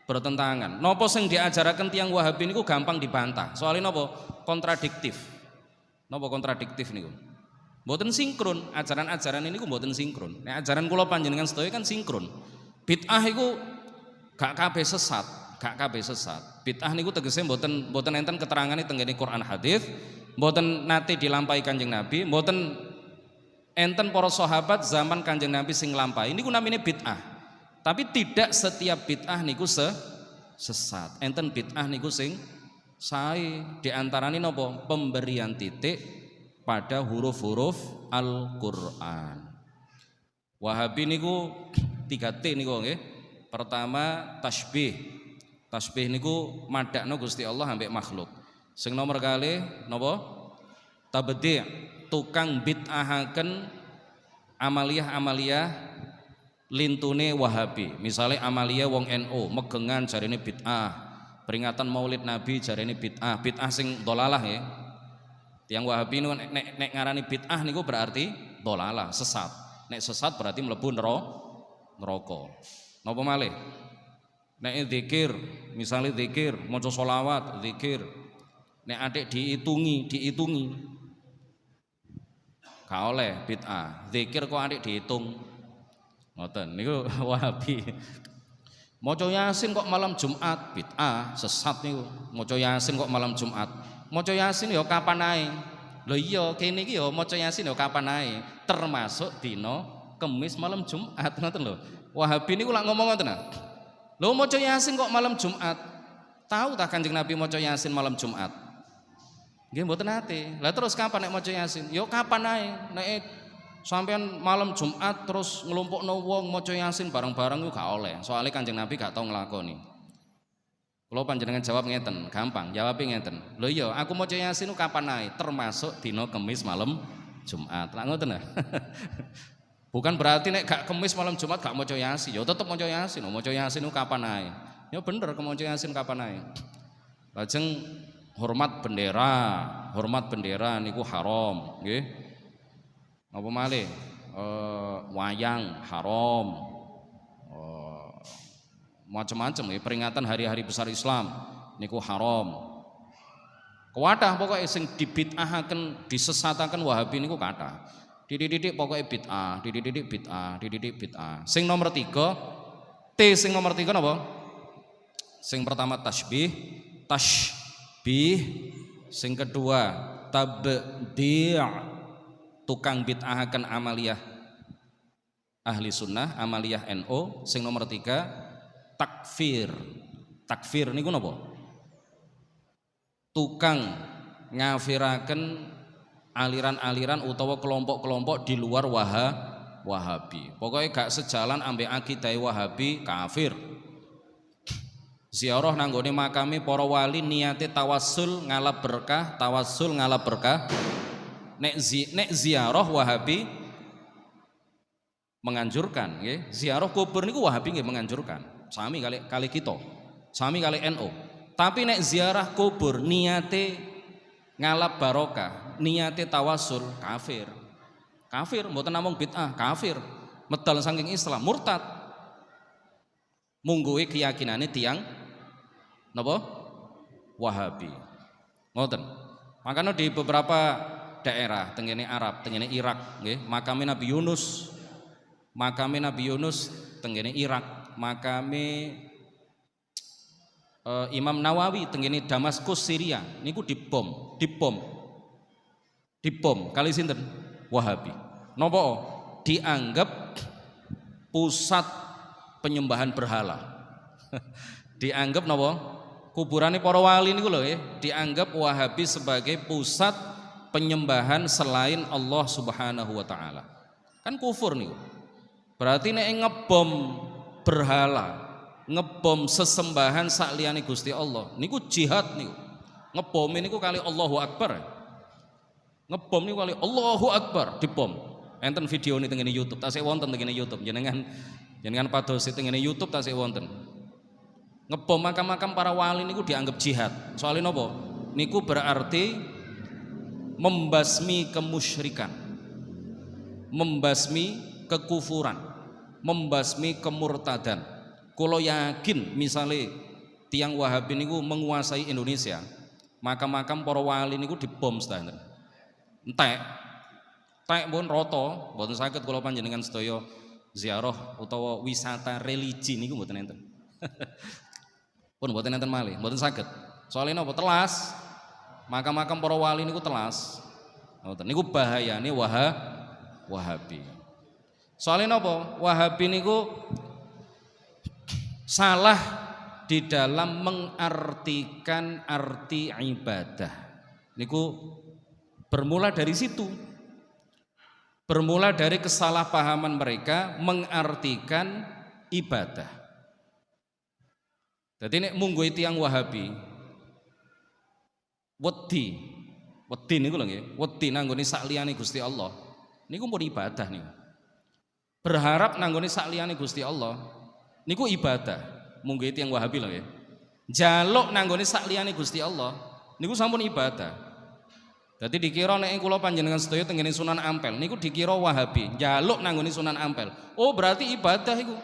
bertentangan. Napa sing diajaraken tiyang Wahabi niku gampang dibantah. Soalnya napa? Kontradiktif. Napa kontradiktif niku? Mboten sinkron, ajaran-ajaran ini ku mboten sinkron. Nek ajaran kula panjenengan sedaya kan sinkron. Bid'ah iku gak kabeh sesat, gak kabeh sesat. Bid'ah niku tegese mboten enten keterangane tenggene Quran hadis, mboten nate dilampahi Kanjeng Nabi, mboten enten para sahabat zaman Kanjeng Nabi sing nglampahi. Niku namine bid'ah. Tapi tidak setiap bid'ah niku sesat. Enten bid'ah niku sing sae. Di antarane napa? Pemberian titik pada huruf-huruf Al-Qur'an. Wahabi niku 3T niku nggih. Pertama tasbih. Tasbih niku madakno Gusti Allah ambek makhluk. Sing nomor kalih napa? Tabdi' tukang bid'ahaken amaliyah-amaliyah lintune Wahabi. Misalnya amaliyah wong NU megengan jarine bid'ah, peringatan Maulid Nabi jarine bid'ah, bid'ah sing dolalah ya. Tiang Wahabi nek ngarani bid'ah niku berarti dolalah, sesat. Nek sesat berarti mlebu neraka. Napa malih? Nek zikir, misalnya zikir, maca sholawat, zikir. Nek adik diitungi. Gak oleh bid'ah. Zikir kok adik dihitung. Ngoten niku Wahabi. Maca Yasin kok malam Jumat, bid'ah, sesat niku. Maca Yasin kok malam Jumat. Maca Yasin ya kapan ae. Lho iya, kene iki ya maca Yasin ya kapan ae, termasuk dina Kemis malam Jumat, ngoten lho. Wahabi niku lak ngomong ngoten. Lho maca Yasin kok malam Jumat. Tahu tak Kanjeng Nabi maca Yasin malam Jumat? Nggih mboten nate. Lah terus kapan nek maca Yasin? Ya kapan ae. Nek sampean malam Jumat terus nglumpukno wong maca Yasin bareng-bareng ku gak oleh. Soalnya Kanjeng Nabi gak tau nglakoni. Kalau panjenengan jawab ngeten, gampang, jawabnya ngeten. Lho iya, aku maca Yasin kapan ae, termasuk dina Kemis malam Jumat. Lah ngoten ya. Bukan berarti nek gak Kemis malam Jumat gak maca Yasin, ya tetep maca Yasin. Maca Yasin kapan ae. Ya bener maca Yasin kapan ae. Lajeng hormat bendera niku haram, nggih. Apa malih? Wayang haram. Macam-macam ya, peringatan hari-hari besar Islam niku haram. Kuwadah pokoknya sing dibid'ahaken, disesataken Wahabi niku kathah. Dididik pokoknya bid'ah. Sing nomor 3, sing nomor 3 napa? Sing pertama tashbih, sing kedua tabdi', tukang bid'ahaken amaliyah ahli sunnah, amaliyah NU. Sing nomor 3 takfir niku napa? Tukang ngafiraken aliran-aliran utawa kelompok-kelompok di luar Wahabi. Pokoknya gak sejalan ambek akidah Wahabi, kafir. Ziarah nanggone makame para wali niate tawassul ngalap berkah. Nek ziarah Wahabi menganjurkan nggih. Ziarah kubur niku Wahabi nggih menganjurkan. Sami kali kita, sami kali NU. Tapi nek ziarah kubur niate ngalap barokah, niate tawasul, kafir mboten namung bid'ah, kafir, medal saking Islam, murtad. Mungguhe keyakinane tiang napa? Wahabi. Ngoten. Makanya di beberapa daerah tengene Arab, tengene Irak nggih, makame Nabi Yunus tengene Irak, makame Imam Nawawi tengene Damaskus Syria niku dibom kali sinten? Wahabi. Napa? Dianggap pusat penyembahan berhala. Dianggap napa? Kuburane para wali niku lho ya, dianggap Wahabi sebagai pusat penyembahan selain Allah Subhanahu wa taala. Kan kufur niku. Berarti nek ngebom berhala, ngebom sesembahan sakliyane Gusti Allah niku jihad niku. Ngebom niku kali Allahu Akbar. Ngebom niku kali Allahu Akbar dibom. Enten video ini tengene YouTube, tasih wonten tengene YouTube. Jenengan pados tengene YouTube tasih wonten. Ngebom makam-makam para wali niku dianggap jihad. Soalnya napa? Niku berarti membasmi kemusyrikan, membasmi kekufuran, membasmi kemurtadan. Kalau yakin misalnya tiang Wahabi niku menguasai Indonesia, makam-makam para wali niku dibom standar. Entek pun roto, mboten saged kula panjenengan sedaya ziarah utawa wisata religi niku mboten enten. Pun mboten enten malih, mboten saged. Soalnya napa? Telas. Makam-makam para wali niku telas. Ngoten niku bahayane Wahabi. Soalnya napa? Wahabi niku salah di dalam mengartikan arti ibadah. Niku bermula dari situ. Bermula dari kesalahpahaman mereka mengartikan ibadah. Jadi nek mungguh tiang Wahabi wedi Wedi niku lho nggih, wedi nanggone sak liyane Gusti Allah. Niku pun ibadah niku. Berharap nanggone sak liyane Gusti Allah niku ibadah. Munggo tiyang Wahabi lho nggih. Jaluk nanggone sak liyane Gusti Allah niku sampun ibadah. Dadi dikira nek kula panjenengan sedaya tengene Sunan Ampel niku dikira Wahabi, njaluk nanggone Sunan Ampel. Oh, berarti ibadah iku.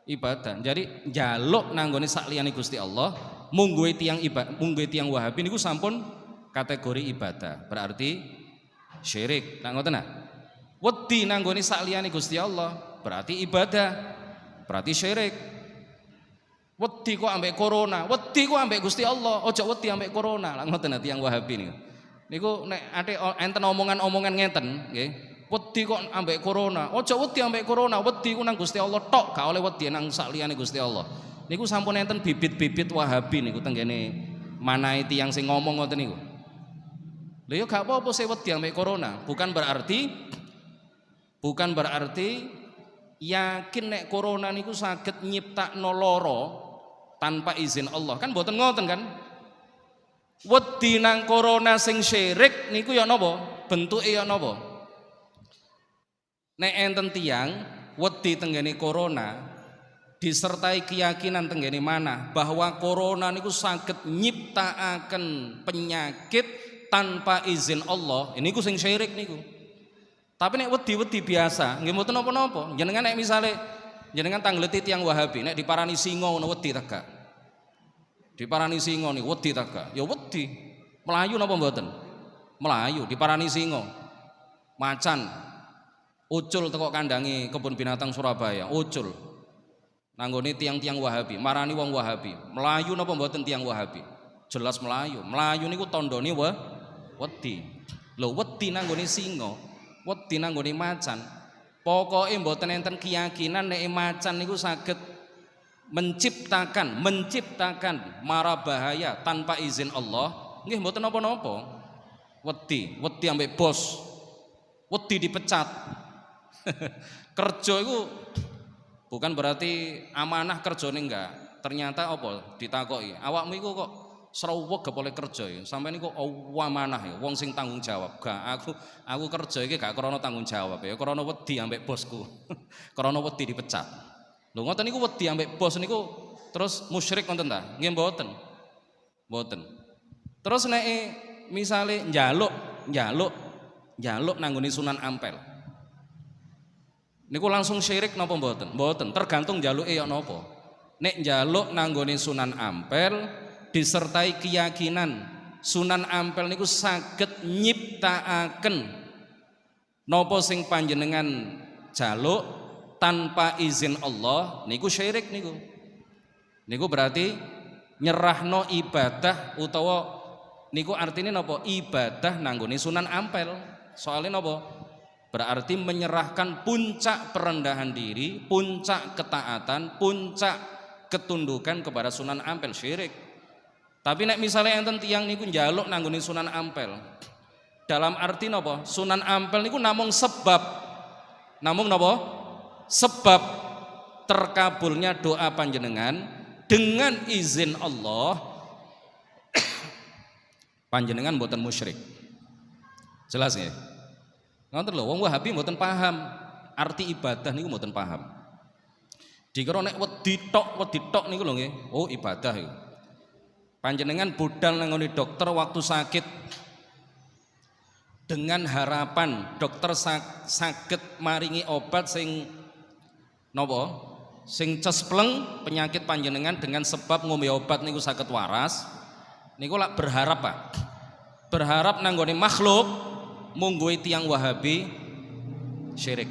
Ibadah. Jadi njaluk nanggone sak liyane Gusti Allah, munggo tiyang Wahabi niku sampun kategori ibadah. Berarti syirik. Nah ngoten nak. Wedi nanggone sak liyane Gusti Allah, berarti ibadah. Berarti syirik. Wedi kok ambek corona, wedi kok ambek Gusti Allah, ojo wedi ambek corona. Lah ngoten tiyang Wahabi niku. Niku nek ate enten omongan-omongan ngeten nggih. Wedi kok ambek corona. Ojo wedi ambek corona, wedi ku nang Gusti Allah tok, gak oleh wedi nang sak liyane Gusti Allah. Niku sampun enten bibit-bibit Wahabi niku tenggene manahe tiyang sing ngomong ngoten niku. Lha yo gak apa-apa sing wedi ambek corona, bukan berarti yakin nek corona niku saged nyiptakno lara tanpa izin Allah. Kan mboten ngoten kan? Wedi nang corona sing syirik niku ya napa? Bentuke ya napa? Nek enten tiyang wedi tenggene corona disertai keyakinan tenggene mana bahwa corona niku saged nyiptakaken penyakit tanpa izin Allah, niku sing syirik niku. Tapi nek wedi-wedi biasa nggih mboten napa-napa. Jenengan nek misale jenengan tangleti tiyang Wahabi nek diparani singa ngono wedi ta gak? Diparani singa niku wedi ta gak? Ya wedi. Melayu napa mboten? Melayu diparani singa. Macan ucul teko kandangi kebun binatang Surabaya, ucul. Nanggone tiang-tiang Wahabi, marani wong Wahabi. Melayu napa mboten tiang Wahabi? Jelas melayu. Melayu niku tandane wedi. Lho wedi nanggone singa, wedi nanggone macan. Pokoke mboten enten keyakinan nek macan niku saged menciptakan mara bahaya tanpa izin Allah, nggih mboten napa-napa. Wedi ambek bos, wedi dipecat. Kerja itu bukan berarti amanah kerjane enggak. Ternyata apa ditakoki, awakmu iku kok sreweg gak boleh kerja ya. Sampeyan niku amanah ya, wong sing tanggung jawab. Gak aku kerja iki gak krana tanggung jawab ya, krana wedi ambek bosku. Krana wedi dipecat. Lho ngoten niku wedi ambek bos niku terus musyrik ngoten ta? Nggih mboten. Mboten. Terus nek misale njaluk nanggone Sunan Ampel. Niku langsung syirik napa mboten? Mboten, tergantung njaluke ya napa. Nek njaluk nanggone Sunan Ampel disertai keyakinan Sunan Ampel niku saged nyiptakaken napa sing panjenengan jaluk tanpa izin Allah, niku syirik niku. Niku berarti nyerahno ibadah utawa niku artine napa? Ibadah nanggone Sunan Ampel. Soalnya napa? Berarti menyerahkan puncak perendahan diri, puncak ketaatan, puncak ketundukan kepada Sunan Ampel, syirik. Tapi nek misalnya enten tiyang niku njaluk nanggone Sunan Ampel. Dalam arti napa? Sunan Ampel niku namung sebab. Namung napa? Sebab terkabulnya doa panjenengan dengan izin Allah. Panjenengan mboten musyrik. Jelas nggih? Ngoten lho, wong Wahabi mboten paham arti ibadah niku mboten paham. Dikira nek wedi tok niku lho nggih. Oh, ibadah iku. Panjenengan budal nang ngene dokter waktu sakit dengan harapan dokter saged maringi obat sing napa? Sing cespleng penyakit panjenengan dengan sebab ngombe obat niku saged waras. Niku lak berharap, Pak. Berharap nanggone makhluk, mungguhe tiyang Wahabi syirik.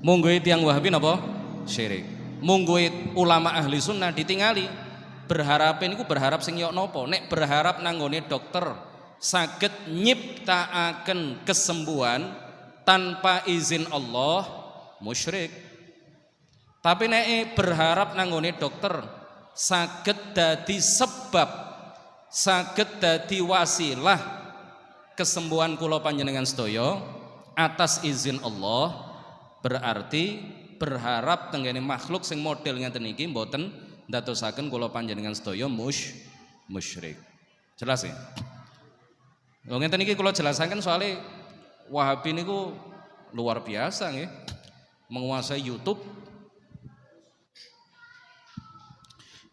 Mungguhe tiyang Wahabi napa? Syirik. Mungguhe ulama ahli sunnah ditingali. Berharap niku berharap sing yo napa? Nek berharap nanggone dokter saged nyiptakaken kesembuhan tanpa izin Allah, musyrik. Tapi nek berharap nanggone dokter saged dadi sebab, saged dadi wasilah kesembuhan kula panjenengan sedaya atas izin Allah, berarti berharap tenggene makhluk sing model ngeten iki mboten ndadosaken kula panjenengan sedaya musyrik. Jelas ya? Lho ngeten iki kula jelasaken soalnya Wahabi niku luar biasa nggih. Menguasai YouTube.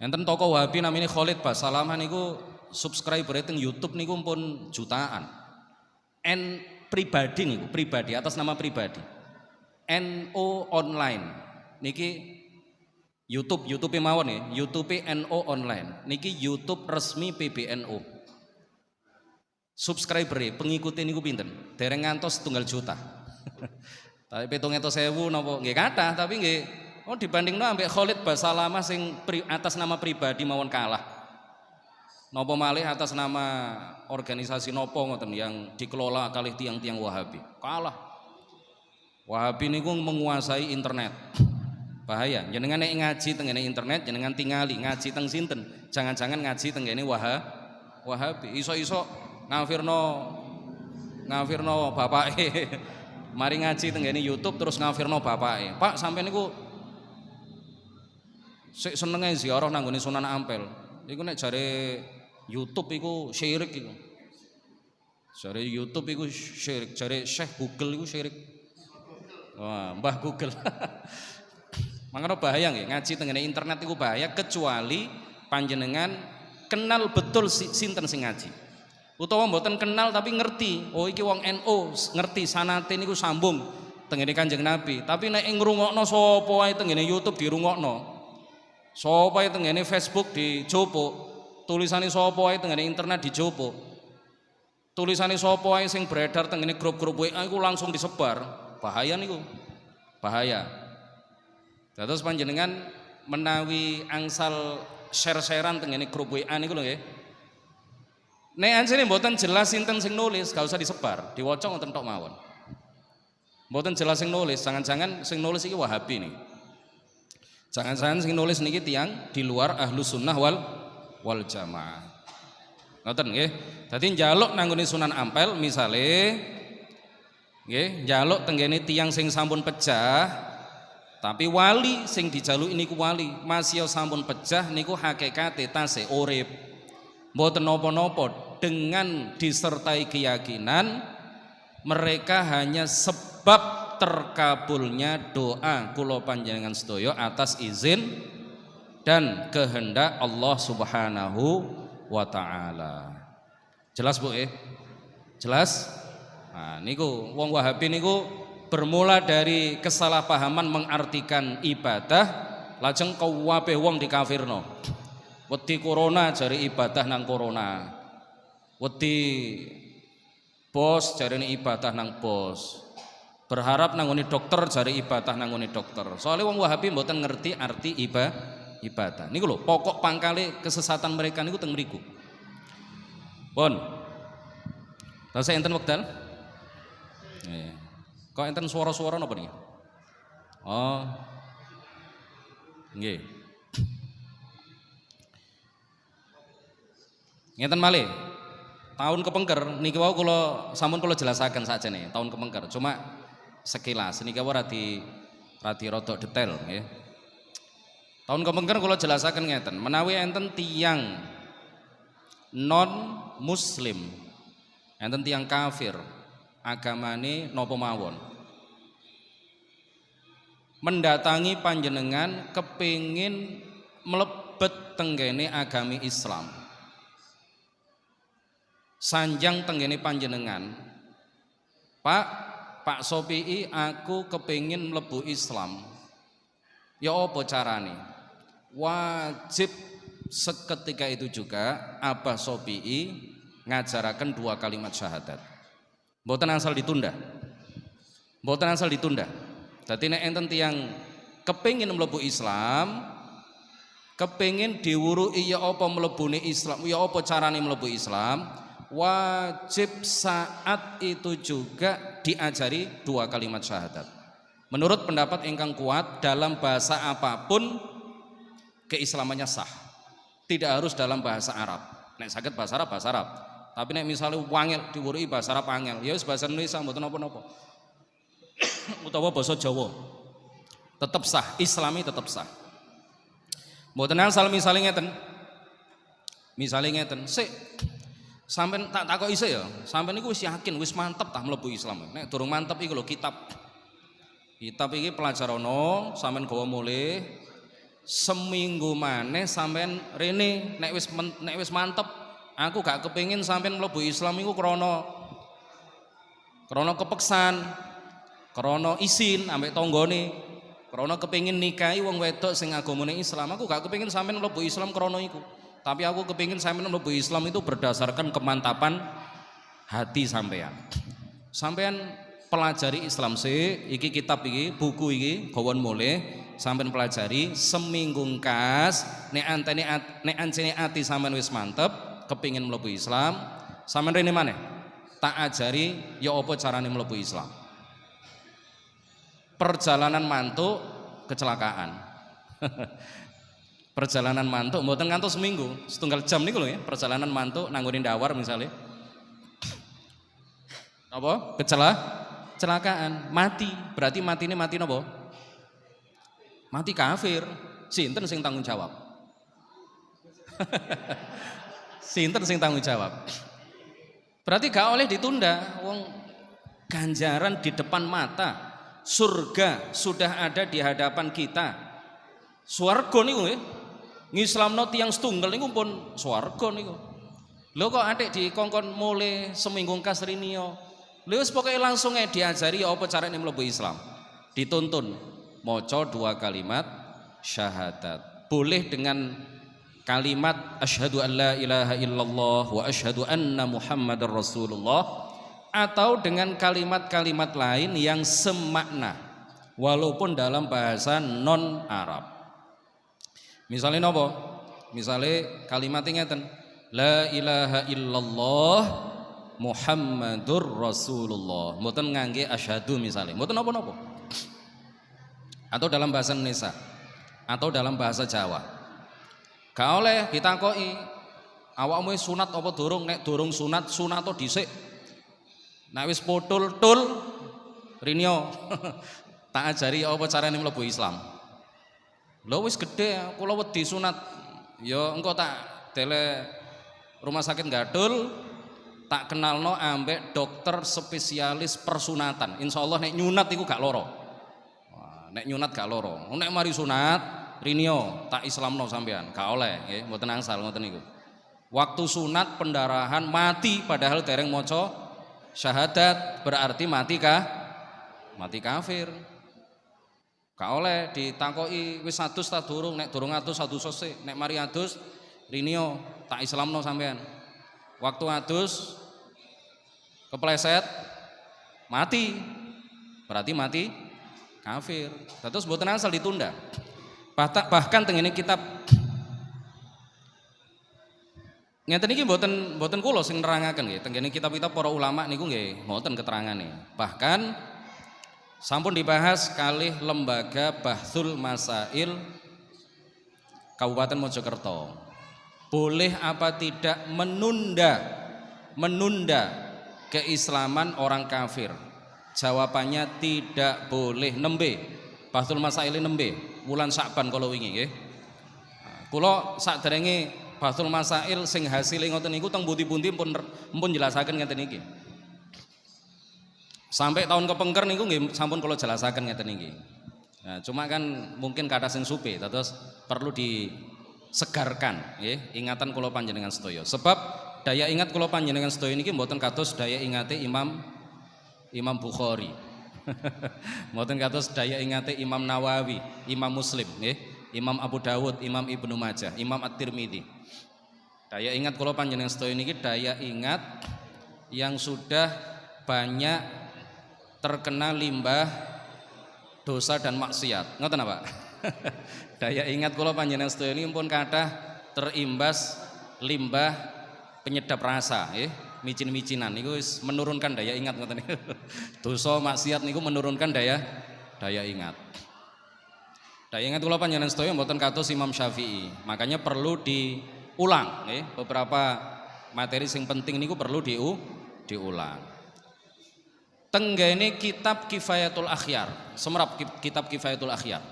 Enten tokoh Wahabi namanya Khalid Basalamah niku subscriber teng YouTube niku pun jutaan. Pribadi niku, pribadi atas nama pribadi. NO online. Niki YouTube mawon ya, YouTube NO online. Niki YouTube resmi PBNU. Subscriber pengikuti niku pinten? Dereng ngantos 1 juta. Tapi 700.000 napa nggih kathah tapi nggih dibandingno ambek Khalid Basalamah sing atas nama pribadi mawon kalah. Napa malih atas nama organisasi nopo ngoten yang dikelola kalih tiang-tiang Wahabi. Kalah. Wahabi niku menguasai internet. Bahaya. Jenengan nek ngaji teng internet jenengan tingali ngaji teng sinten? Jangan-jangan ngaji teng kene Wahabi. Iso-iso ngafirno bapake. Mari ngaji teng kene YouTube terus ngafirno bapake. Pak sampeyan niku sik senenge ziarah nang nggone Sunan Ampel. Iku nek jare YouTube iku syirik iku. Jare YouTube iku syirik, jare Syekh Google iku syirik. Wah, Mbah Google. Mangkane bahaya nggih, ngaji tengene internet iku bahaya kecuali panjenengan kenal betul sinten sing ngaji. Utawa mboten kenal tapi ngerti, oh iki wong NU, ngerti sanate niku sambung tengene Kanjeng Nabi. Tapi nek ngrungokno sapa wae tengene YouTube dirungokno. Sapa wae tengene Facebook dijopok. Tulisane sapa wae tengene internet dijopok. Tulisane sapa wae sing beredar tengene grup-grup WA iku langsung disebar. Bahaya niku. Bahaya. Dados panjenengan menawi angsal share-sharean tengene grup WA niku lho nggih. Nek anjene mboten jelas sinten sing nulis, gak usah disebar, diwaca ngoten tok mawon. Mboten jelas sing nulis, jangan-jangan sing nulis iki Wahabi nih. Jangan-jangan sing nulis niki tiyang di luar Ahlus Sunnah wal Jamaah. Ngoten nggih. Dadi njaluk nang nggone Sunan Ampel misale nggih, njaluk tenggene tiyang sing sampun pejah tapi wali sing dijaluki niku wali, masih sampun pejah niku hakikate tasih urip. Mboten napa-napa dengan disertai keyakinan mereka hanya sebab terkabulnya doa kula panjenengan sedaya atas izin dan kehendak Allah Subhanahu wa taala. Jelas Bu Jelas? Nah, niku wong Wahabi niku bermula dari kesalahpahaman mengartikan ibadah lajeng kabeh wong dikafirno. Wedi corona jare ibadah nang corona. Wedi bos jarene ibadah nang bos. Berharap nang ngene dokter jare ibadah nang ngene dokter. Soalnya wong Wahabi mboten ngerti arti ibadah. Niku lho pokok pangkale kesesatan mereka niku teng mriku. Pun. Terus enten wekdal? Kok enten suara-suara napa niki? Oh. Nggih. Ngeten malih. Tahun kepengker niki wau kula sampun kula jelasaken sakjane, tahun kepengker. Cuma sekilas niki wau radi rada detail nggih. Tahun kepengker kula jelasaken ngeten, menawi enten tiyang non muslim, enten tiyang kafir, agamane napa mawon. Mendatangi panjenengan kepingin mlebet tenggene agami Islam. Sanjang tenggene panjenengan, Pak Sopii aku kepingin mlebu Islam. Ya apa carane? Wajib seketika itu juga Abah Sopii ngajaraken 2 kalimat syahadat. Mboten asal ditunda. Mboten asal ditunda. Dadi nek enten tiyang kepingin mlebu Islam, kepingin diwuruki ya apa mlebune Islam, ya apa carane mlebu Islam, wajib saat itu juga diajari 2 kalimat syahadat. Menurut pendapat ingkang kuat, dalam bahasa apapun keislamannya sah. Tidak harus dalam bahasa Arab. Nek saged bahasa Arab. Tapi nek misalnya wangel diwuruki bahasa Arab angel, ya wis bahasa Indonesia mboten napa-napa. Utawa basa Jawa. Tetap sah, Islami tetap sah. Mboten asal misale ngeten. Misale ngeten, sik Sampeyan tak takoki isih ya, sampeyan niku wis yakin, wis mantep tah mlebu Islam. Nek durung mantep iku lho kitab. Kitab iki pelajarana, sampeyan gawa mulih seminggu maneh sampeyan rene nek wis mantep, aku gak kepengin sampeyan mlebu Islam iku krana kepeksan, krana isin ambek tanggane, krana kepengin nikahi wong wedok sing agamane Islam. Aku gak kepengin sampeyan mlebu Islam krana iku. Tapi aku kepingin sampeyan mlebu Islam itu berdasarkan kemantapan hati sampeyan. Sampeyan pelajari Islam sih, iki kitab iki, buku iki, gawon mulih, sampeyan pelajari seminggu kas, nek ancene ati sampeyan wis mantep, kepingin mlebu Islam, sampeyan rene maneh. Tak ajari ya apa carane mlebu Islam. Perjalanan mantuk kecelakaan. Perjalanan mantuk mboten ngantos seminggu, setunggal jam niku lho ya, perjalanan mantuk nanggone ndawar misalnya. Apa? Kecelakaan, mati. Berarti matine mati napa? Mati kafir. Sinten sing tanggung jawab? Sinten sing tanggung jawab? Berarti gak oleh ditunda, wong ganjaran di depan mata. Surga sudah ada di hadapan kita. Swarga niku nggih. Ngislamno tiyang setunggal niku pun swarga niku. Lho kok atik dikongkon mulai seminggu kas rinio. Lho wis pokoke langsung diajari ya apa carane mlebu Islam. Dituntun maca 2 kalimat syahadat. Boleh dengan kalimat asyhadu an la ilaha illallah wa asyhadu anna muhammadar rasulullah, atau dengan kalimat-kalimat lain yang semakna walaupun dalam bahasa non Arab. Misalnya napa? Misalnya kalimatnya ngeten, la ilaha illallah Muhammadur Rasulullah. Mboten ngangge asyhadu misalnya. Mboten napa-napa. Atau dalam bahasa Indonesia atau dalam bahasa Jawa. Gak oleh ditakoki awakmu wis sunat apa durung? Nek durung sunat, sunato dhisik. Nek wis potul tul rinyo. Tak ajari apa carane mlebu Islam. Lho wis gede kula wedi sunat. Ya engko tak dele rumah sakit Gadul, tak kenalno ambek dokter spesialis persunatan. Insyaallah nek nyunat iku gak loro. Wah, nek nyunat gak loro. Nek mari sunat rinio tak islamno sampean. Gak oleh nggih, mboten angsal ngoten niku. Waktu sunat pendarahan mati padahal dereng maca syahadat, berarti mati kah? Mati kafir. Gak oleh ditakoki wis adus ta durung, nek durung adus adus sesuk, nek mari adus rinio tak islamno sampean. Waktu adus kepleset mati, berarti mati kafir. Terus mboten asal ditunda. Bahkan teng ngene kitab ngeten iki mboten kula sing nerangaken nggih. Teng ngene kitab-kitab para ulama niku nggih mboten keterangane. Bahkan sampun dibahas kalih lembaga Bahthul Masail Kabupaten Mojokerto. Boleh apa tidak menunda keislaman orang kafir? Jawabannya tidak boleh. Nembe Bahthul Masail nembe wulan Sa'ban kala wingi nggih. Kula sakderenge Bahthul Masail sing hasile ngoten niku teng pundi-pundi pun jelasaken ngeten iki. Sampai tahun kepengker niku nggih sampun kula jelasaken ngeten iki. Nah, cuma kan mungkin kata sing supe terus perlu disegarkan nggih ingatan kula panjenengan sedaya. Sebab daya ingat kula panjenengan sedaya niki mboten kados daya ingate Imam Bukhari. Mboten kados daya ingate Imam Nawawi, Imam Muslim nggih, Imam Abu Dawud, Imam Ibnu Majah, Imam At-Tirmidzi. Daya ingat kula panjenengan sedaya niki daya ingat yang sudah banyak terkena limbah dosa dan maksiat. Ngoten apa? Daya ingat kula panjenengan sedaya niki pun kathah terimbas limbah penyedap rasa nggih. Micin-micinan niku wis menurunkan daya ingat ngoten niku. Dosa maksiat niku menurunkan daya ingat. Daya ingat kula panjenengan sedaya mboten kados Imam Syafi'i. Makanya perlu diulang nggih. Beberapa materi sing penting niku perlu diulang. Tenggene kitab Kifayatul Akhyar, semerap kitab Kifayatul Akhyar.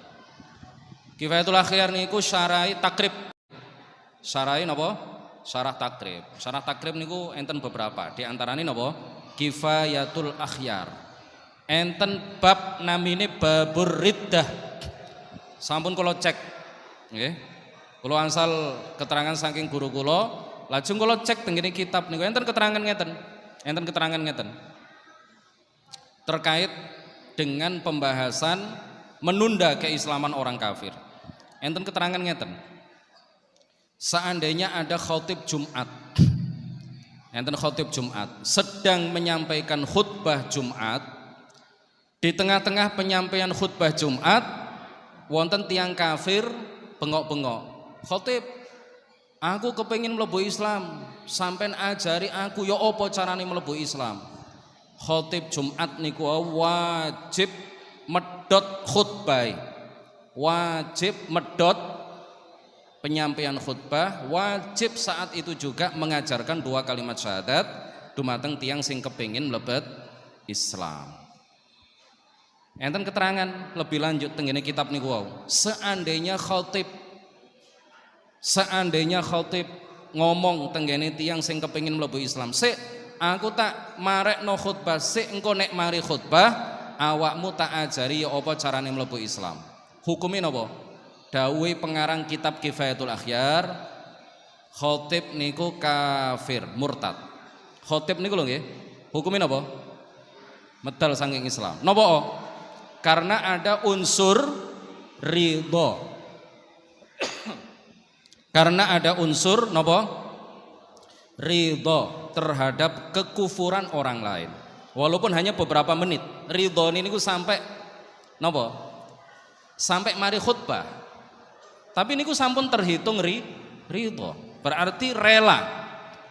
Kifayatul Akhyar niku syarai takrib. Syarai napa? Syarah takrib. Syarah takrib niku enten beberapa. Di antaranya napa? Kifayatul Akhyar. Enten bab namine babur riddah. Sampun kula cek. Nggih. Kula ansal keterangan saking guru kula, lajeng kula cek teng kene kitab niku enten keterangan ngeten. Enten keterangan ngeten. Terkait dengan pembahasan menunda keislaman orang kafir. Enten keterangan ngeten. Seandainya ada khotib Jumat, enten khotib Jumat sedang menyampaikan khutbah Jumat, di tengah-tengah penyampaian khutbah Jumat wonten tiang kafir bengok-bengok, khotib, aku kepengin mlebu Islam, sampean ajari aku ya apa carane mlebu Islam. Khotib Jumat niku wajib medhot khutbah, wajib medhot penyampaian khutbah, wajib saat itu juga mengajarkan 2 kalimat syahadat dumateng tiang sing kepengin mlebet Islam. Enten keterangan lebih lanjut tengene kitab niku wau. Seandainya khatib ngomong tengene tiang sing kepengin mlebu Islam, "Sik, aku tak marekno khutbah, sik engko nek mari khutbah awakmu tak ajari ya apa carane mlebu Islam." Hukume napa? Dawuhe pengarang kitab Kifayatul Akhyar, khotib niku kafir, murtad. Khotib niku lho nggih, hukume napa? Medal saking Islam. Napa? Karena ada unsur ridho. Karena ada unsur napa? Ridho terhadap kekufuran orang lain. Walaupun hanya beberapa menit. Ridho niku sampai napa? Sampai mari khutbah. Tapi niku sampun terhitung ridho, berarti rela.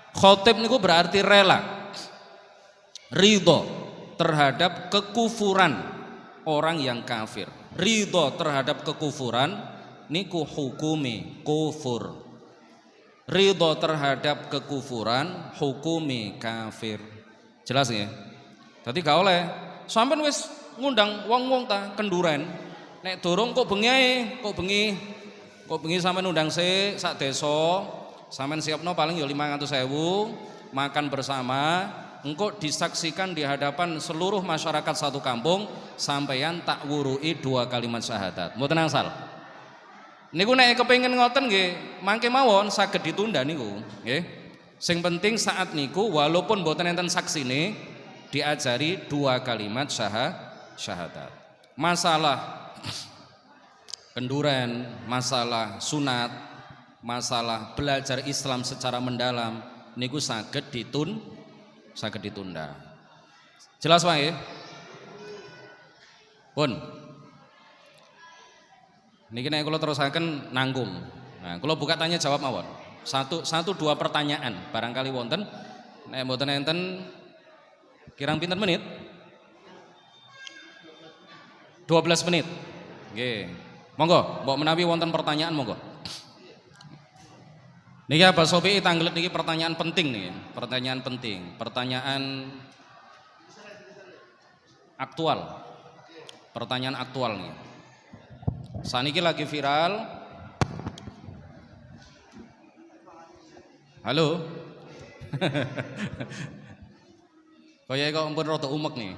Khotib niku berarti rela, ridho terhadap kekufuran orang yang kafir. Ridho terhadap kekufuran niku hukumi kufur. Ridho terhadap kekufuran hukumi kafir. Jelas ya? Tadi gak oleh sampean wis ngundang wong-wong ta kenduren. Nek durung kok bengi sampean undang sak desa, sampean siapno paling ya 500.000, makan bersama, engko disaksikan di hadapan seluruh masyarakat satu kampung, sampeyan tak wurui 2 kalimat syahadat. Mboten angsal. Niku nek kepengin ngoten nggih, mangke mawon saged ditunda niku, nggih. Sing penting saat niku walaupun mboten enten saksine, diajari 2 kalimat syahadat. Masalah kenduren, masalah sunat, masalah belajar Islam secara mendalam niku saged ditunda. Jelas Pak nggih? Pun. Niki nek kula terusaken nanggung. Nah, kula buka tanya jawab mawon. Satu dua pertanyaan barangkali wonten. Nek mboten enten kirang pinten menit? 12 menit. Nggih. Monggo, mbok menawi wonten pertanyaan monggo. Niki Pak Sopi tanglet niki pertanyaan penting nih, pertanyaan penting, pertanyaan aktual. Pertanyaan aktual nih. Saniki lagi viral. Halo. Kok ampun rada umek nih.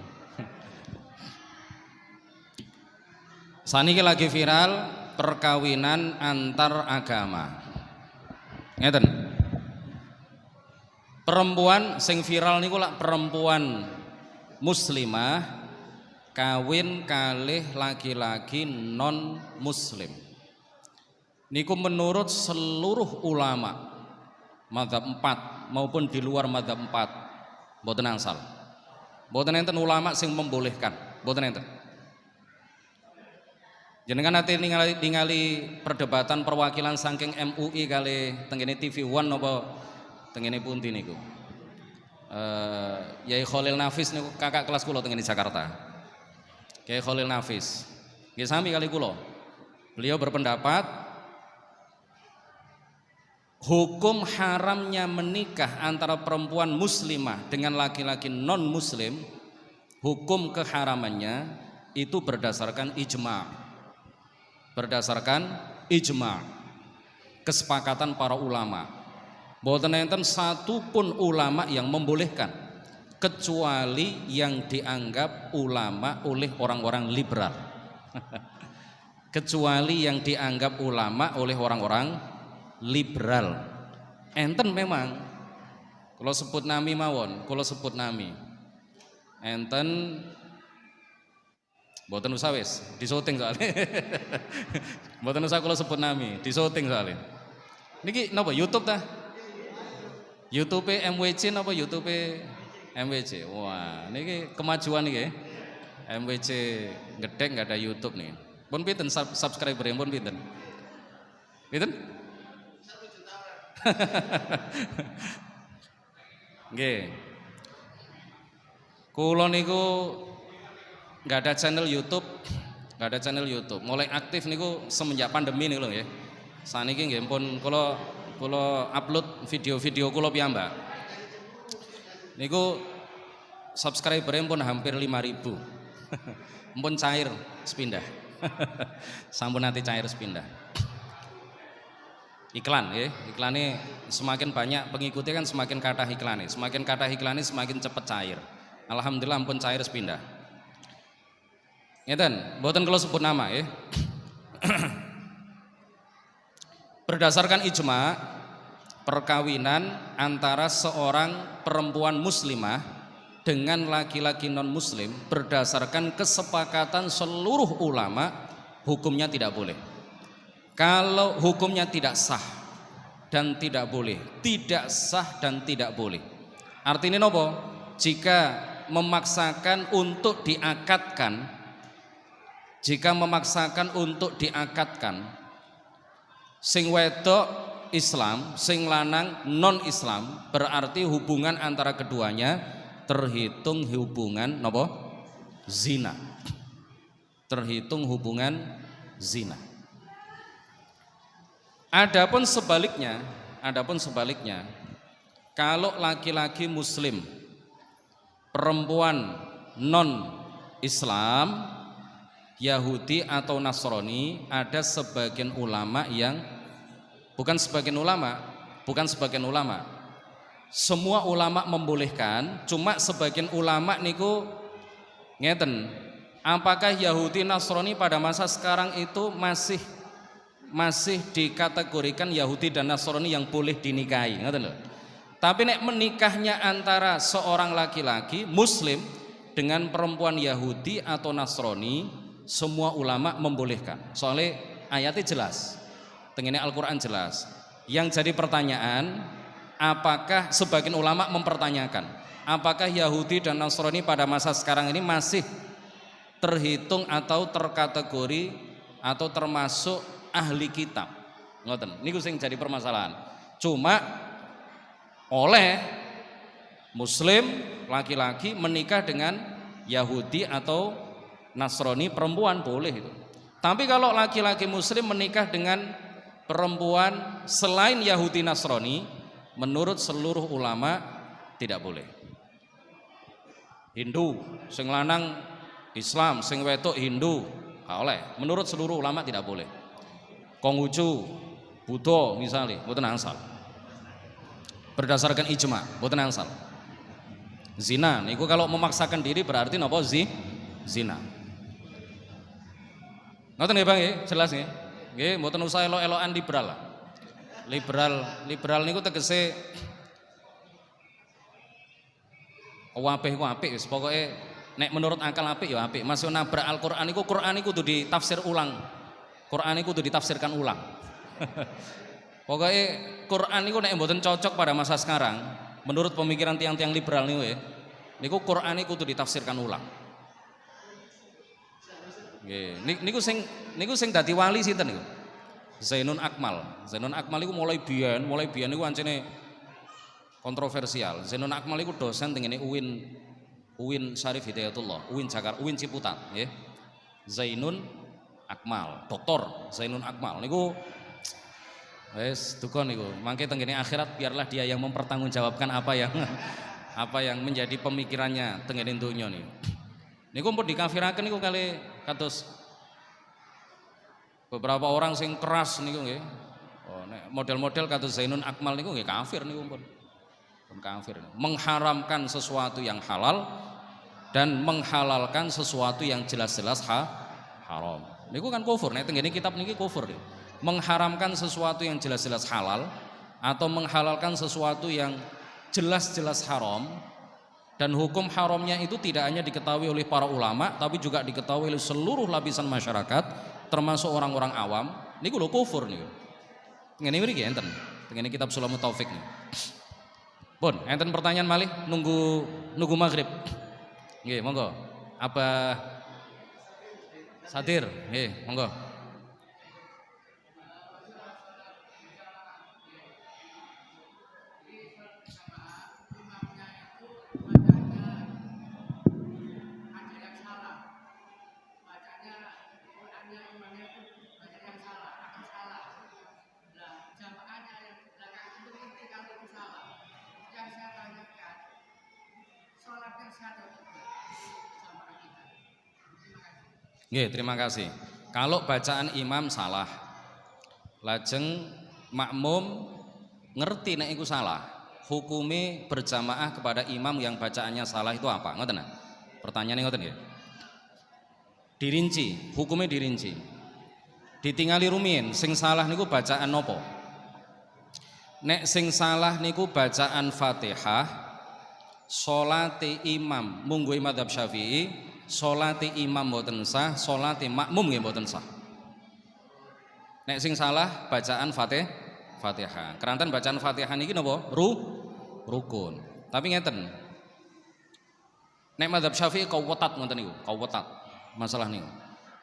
Saniki lagi viral perkawinan antar agama. Ngeten. Perempuan sing viral niku lak perempuan muslimah kawin kalih laki-laki non muslim. Niku menurut seluruh ulama mazhab 4 maupun di luar mazhab 4 mboten angsal. Mboten enten ulama sing membolehkan, mboten enten. Jenengan nanti ningali perdebatan perwakilan saking MUI kali tengene TV One napa tengene pundi niku. Yai Khalil Nafis niku kakak kelas kula tengene Jakarta. Yai Khalil Nafis. Nggih sami kali kula. Beliau berpendapat hukum haramnya menikah antara perempuan muslimah dengan laki-laki non muslim, hukum keharamannya itu berdasarkan ijma'. Berdasarkan ijma', kesepakatan para ulama. Mboten enten satupun ulama yang membolehkan kecuali yang dianggap ulama oleh orang-orang liberal. Kecuali yang dianggap ulama oleh orang-orang liberal. Enten memang kalau sebut nami mawon, kalau sebut nami enten mboten usah wis disoting soalnya. Mboten usah kalau sebut nami disoting soalnya. Niki napa YouTube ta? YouTube MWC napa YouTube MWC? Wah, niki kemajuan niki. MWC gedek nggak ada YouTube nih. Pun pinten subscriber yang pun pinten? Pinten? Nggih. Kula niku nggak ada channel YouTube, nggak ada channel YouTube. Mulai aktif niku semenjak pandemi niku lho nggih. Saniki nggih pun kula upload video-video kula piyambak. Niku subscribernya pun hampir 5.000. Pun cair sepindah. Sampun nanti cair sepindah. Iklan ya, iklannya semakin banyak pengikutnya kan semakin kathah iklannya, semakin kathah iklannya semakin cepat cair. Alhamdulillah pun cair sepindah. Ngeten, mboten kula sebut nama ya. Berdasarkan ijma, perkawinan antara seorang perempuan muslimah dengan laki-laki non muslim berdasarkan kesepakatan seluruh ulama hukumnya tidak boleh. Kalau hukumnya tidak sah dan tidak boleh, tidak sah dan tidak boleh. Artinya nopo? Jika memaksakan untuk diakatkan, sing wedok Islam, sing lanang non Islam, berarti hubungan antara keduanya terhitung hubungan nopo? Zina. Terhitung hubungan zina. Adapun sebaliknya, kalau laki-laki muslim, perempuan non Islam, Yahudi atau Nasrani, ada sebagian ulama yang bukan sebagian ulama, semua ulama membolehkan, cuma sebagian ulama niku ngeten, apakah Yahudi Nasrani pada masa sekarang itu masih dikategorikan Yahudi dan Nasrani yang boleh dinikahi, ngeten lho. Tapi nek menikahnya antara seorang laki-laki muslim dengan perempuan Yahudi atau Nasrani, semua ulama membolehkan. Soalnya ayatnya jelas, tengene Al-Quran jelas. Yang jadi pertanyaan, apakah sebagian ulama mempertanyakan, apakah Yahudi dan Nasrani pada masa sekarang ini masih terhitung atau terkategori atau termasuk ahli kitab? Ngoten, niku sing jadi permasalahan. Cuma oleh muslim laki-laki menikah dengan Yahudi atau Nasrani perempuan boleh itu. Tapi kalau laki-laki muslim menikah dengan perempuan selain Yahudi Nasrani, menurut seluruh ulama tidak boleh. Hindu sing lanang Islam, sing wedok Hindu, gak oleh. Menurut seluruh ulama tidak boleh. Konghucu, Buddha misalnya, mboten angsal. Berdasarkan ijma, mboten angsal. Zina, niku kalau memaksakan diri berarti napa zina. Ngoten nggih Bang nggih, jelas nggih. Nggih, mboten usah elok-elokan liberal lah. Liberal niku tegese apik ku apik wis, pokoke nek menurut akal apik ya apik. Masih nabrak Al-Qur'an niku, Qur'an niku kudu ditafsir ulang. Qur'an niku kudu ditafsirkan ulang. Pokoknya Qur'an niku nek mboten cocok pada masa sekarang, menurut pemikiran tiang-tiang liberal niku Qur'an niku kudu ditafsirkan ulang. Nggih, niku sing dadi wali sinten niku? Zainun Akmal. Zainun Akmal niku mulai biyen niku ancene kontroversial. Zainun Akmal niku dosen teng ngene UIN Syarif Hidayatullah, UIN Jakarta, UIN Ciputat nggih. Zainun Akmal, Dr. Zainun Akmal niku wis duka niku. Mangke teng ngene akhirat biarlah dia yang mempertanggungjawabkan apa yang menjadi pemikirannya teng ngene donya niku. Niku pun dikafiraken niku kali kados beberapa orang sing keras niku nggih. Oh, nek model-model kados Zainun Akmal niku nggih kafir niku pun. Kafir. Mengharamkan sesuatu yang halal dan menghalalkan sesuatu yang jelas-jelas haram. Niku kan kufur. Nek tengene kitab niki kufur. Mengharamkan sesuatu yang jelas-jelas halal atau menghalalkan sesuatu yang jelas-jelas haram, dan hukum haramnya itu tidak hanya diketahui oleh para ulama tapi juga diketahui oleh seluruh lapisan masyarakat termasuk orang-orang awam. Niku lho kufur niku. Ngene mriki enten. Tengene kitab Sulamut Taufik niku. Pun, enten pertanyaan malih nunggu maghrib. Nggih, monggo. Apa Satir? Nggih, monggo. Nggih, terima kasih. Kalau bacaan imam salah, lajeng makmum ngerti nek iku salah, hukume berjamaah kepada imam yang bacaannya salah itu apa? Ngoten nah? Pertanyaane ngoten nggih. Dirinci, hukumnya dirinci. Ditingali rumiyin, sing salah niku bacaan nopo? Nek sing salah niku bacaan Fatihah, salate imam munggo madzhab Syafi'i, salate imam mboten sah, salate makmum nggih mboten sah. Nek sing salah bacaan Fatihah. Keranten bacaan Fatihah niki napa? Rukun. Tapi ngeten. Nek madzhab Syafi'i kawetat ngoten niku, kawetat masalah niku.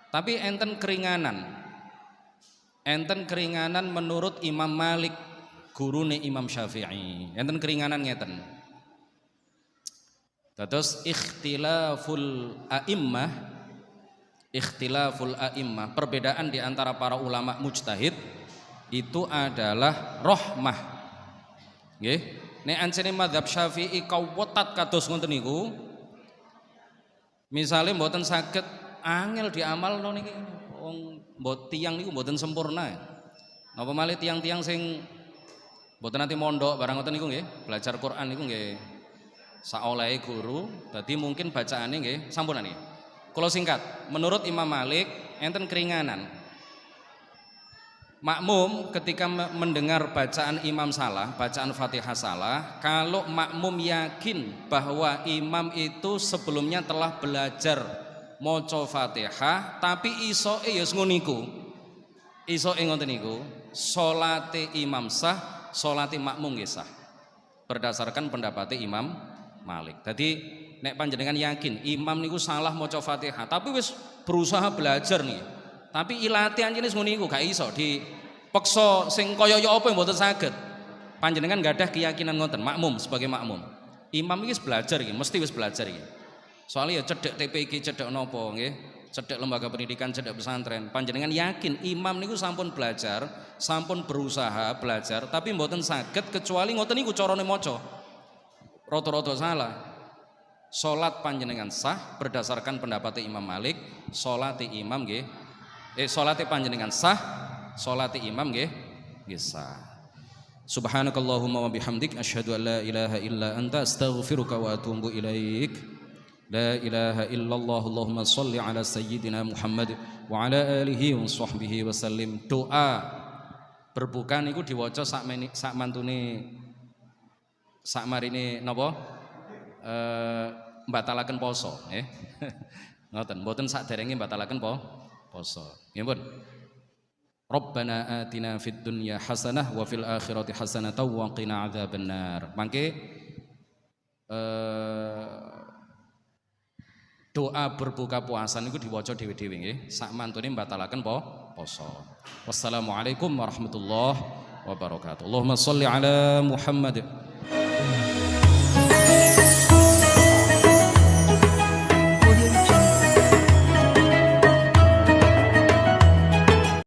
Tapi enten keringanan. Enten keringanan menurut Imam Malik, gurune Imam Syafi'i. Enten keringanan ngeten. Terus ikhtilaful a'immah, perbedaan di antara para ulama mujtahid itu adalah rahmah. Nggih, nek ancene madzhab Syafi'i kawetat kados ngoten niku, misale mboten saged angel diamalno niki wong tiyang niku mboten sempurna. Napa malih tiyang-tiyang sing mboten nate mondok barang ngoten niku nggih, belajar Quran niku nggih saoleh guru, tadi mungkin bacaannya nggih sampunan nggih. Kalau singkat, menurut Imam Malik enten keringanan. Makmum ketika mendengar bacaan imam salah, bacaan Fatihah salah, kalau makmum yakin bahwa imam itu sebelumnya telah belajar maca Fatihah, tapi isoke ya ngono niku. Isoke ngoten niku, salate imam sah, salate makmum nggih sah. Berdasarkan pendapatnya Imam Malik. Jadi nek panjenengan yakin imam niku salah maca Fatihah, tapi wis berusaha belajar nih. Tapi ilate anjene ngono niku gak iso dipeksa sing kaya apa yang mboten saged. Panjenengan gadah keyakinan ngoten, makmum sebagai makmum. Imam iki wis belajar iki, mesti wis belajar iki. Soalnya ya cedek TPQ, cedek nopo nggih, cedek lembaga pendidikan, cedek pesantren. Panjenengan yakin imam niku sampun belajar, sampun berusaha belajar, tapi mboten saged kecuali ngoten niku carane maca. Roto-roto salah. Salat panjenengan sah berdasarkan pendapat Imam Malik, salate imam nggih salate panjenengan sah, salate imam nggih sah. Subhanakallahumma wa bihamdik asyhadu an la ilaha illa anta astaghfiruka wa atubu ilaik. La ilaha illallah. Allahumma shalli ala sayyidina Muhammad wa ala alihi wa sahbihi wa sallim. Doa berbuka niku diwaca sak mantune sak marine napa mbatalaken poso nggih. Ngoten, mboten saderenge mbatalaken poso. Nggih pun. Rabbana atina fid dunya hasanah wa fil akhirati hasanah wa qina adzabannar. Mangke doa berbuka puasa niku diwaca dhewe-dhewe nggih, sak mantune mbatalaken poso. Wassalamualaikum warahmatullahi wabarakatuh. Allahumma shalli ala Muhammad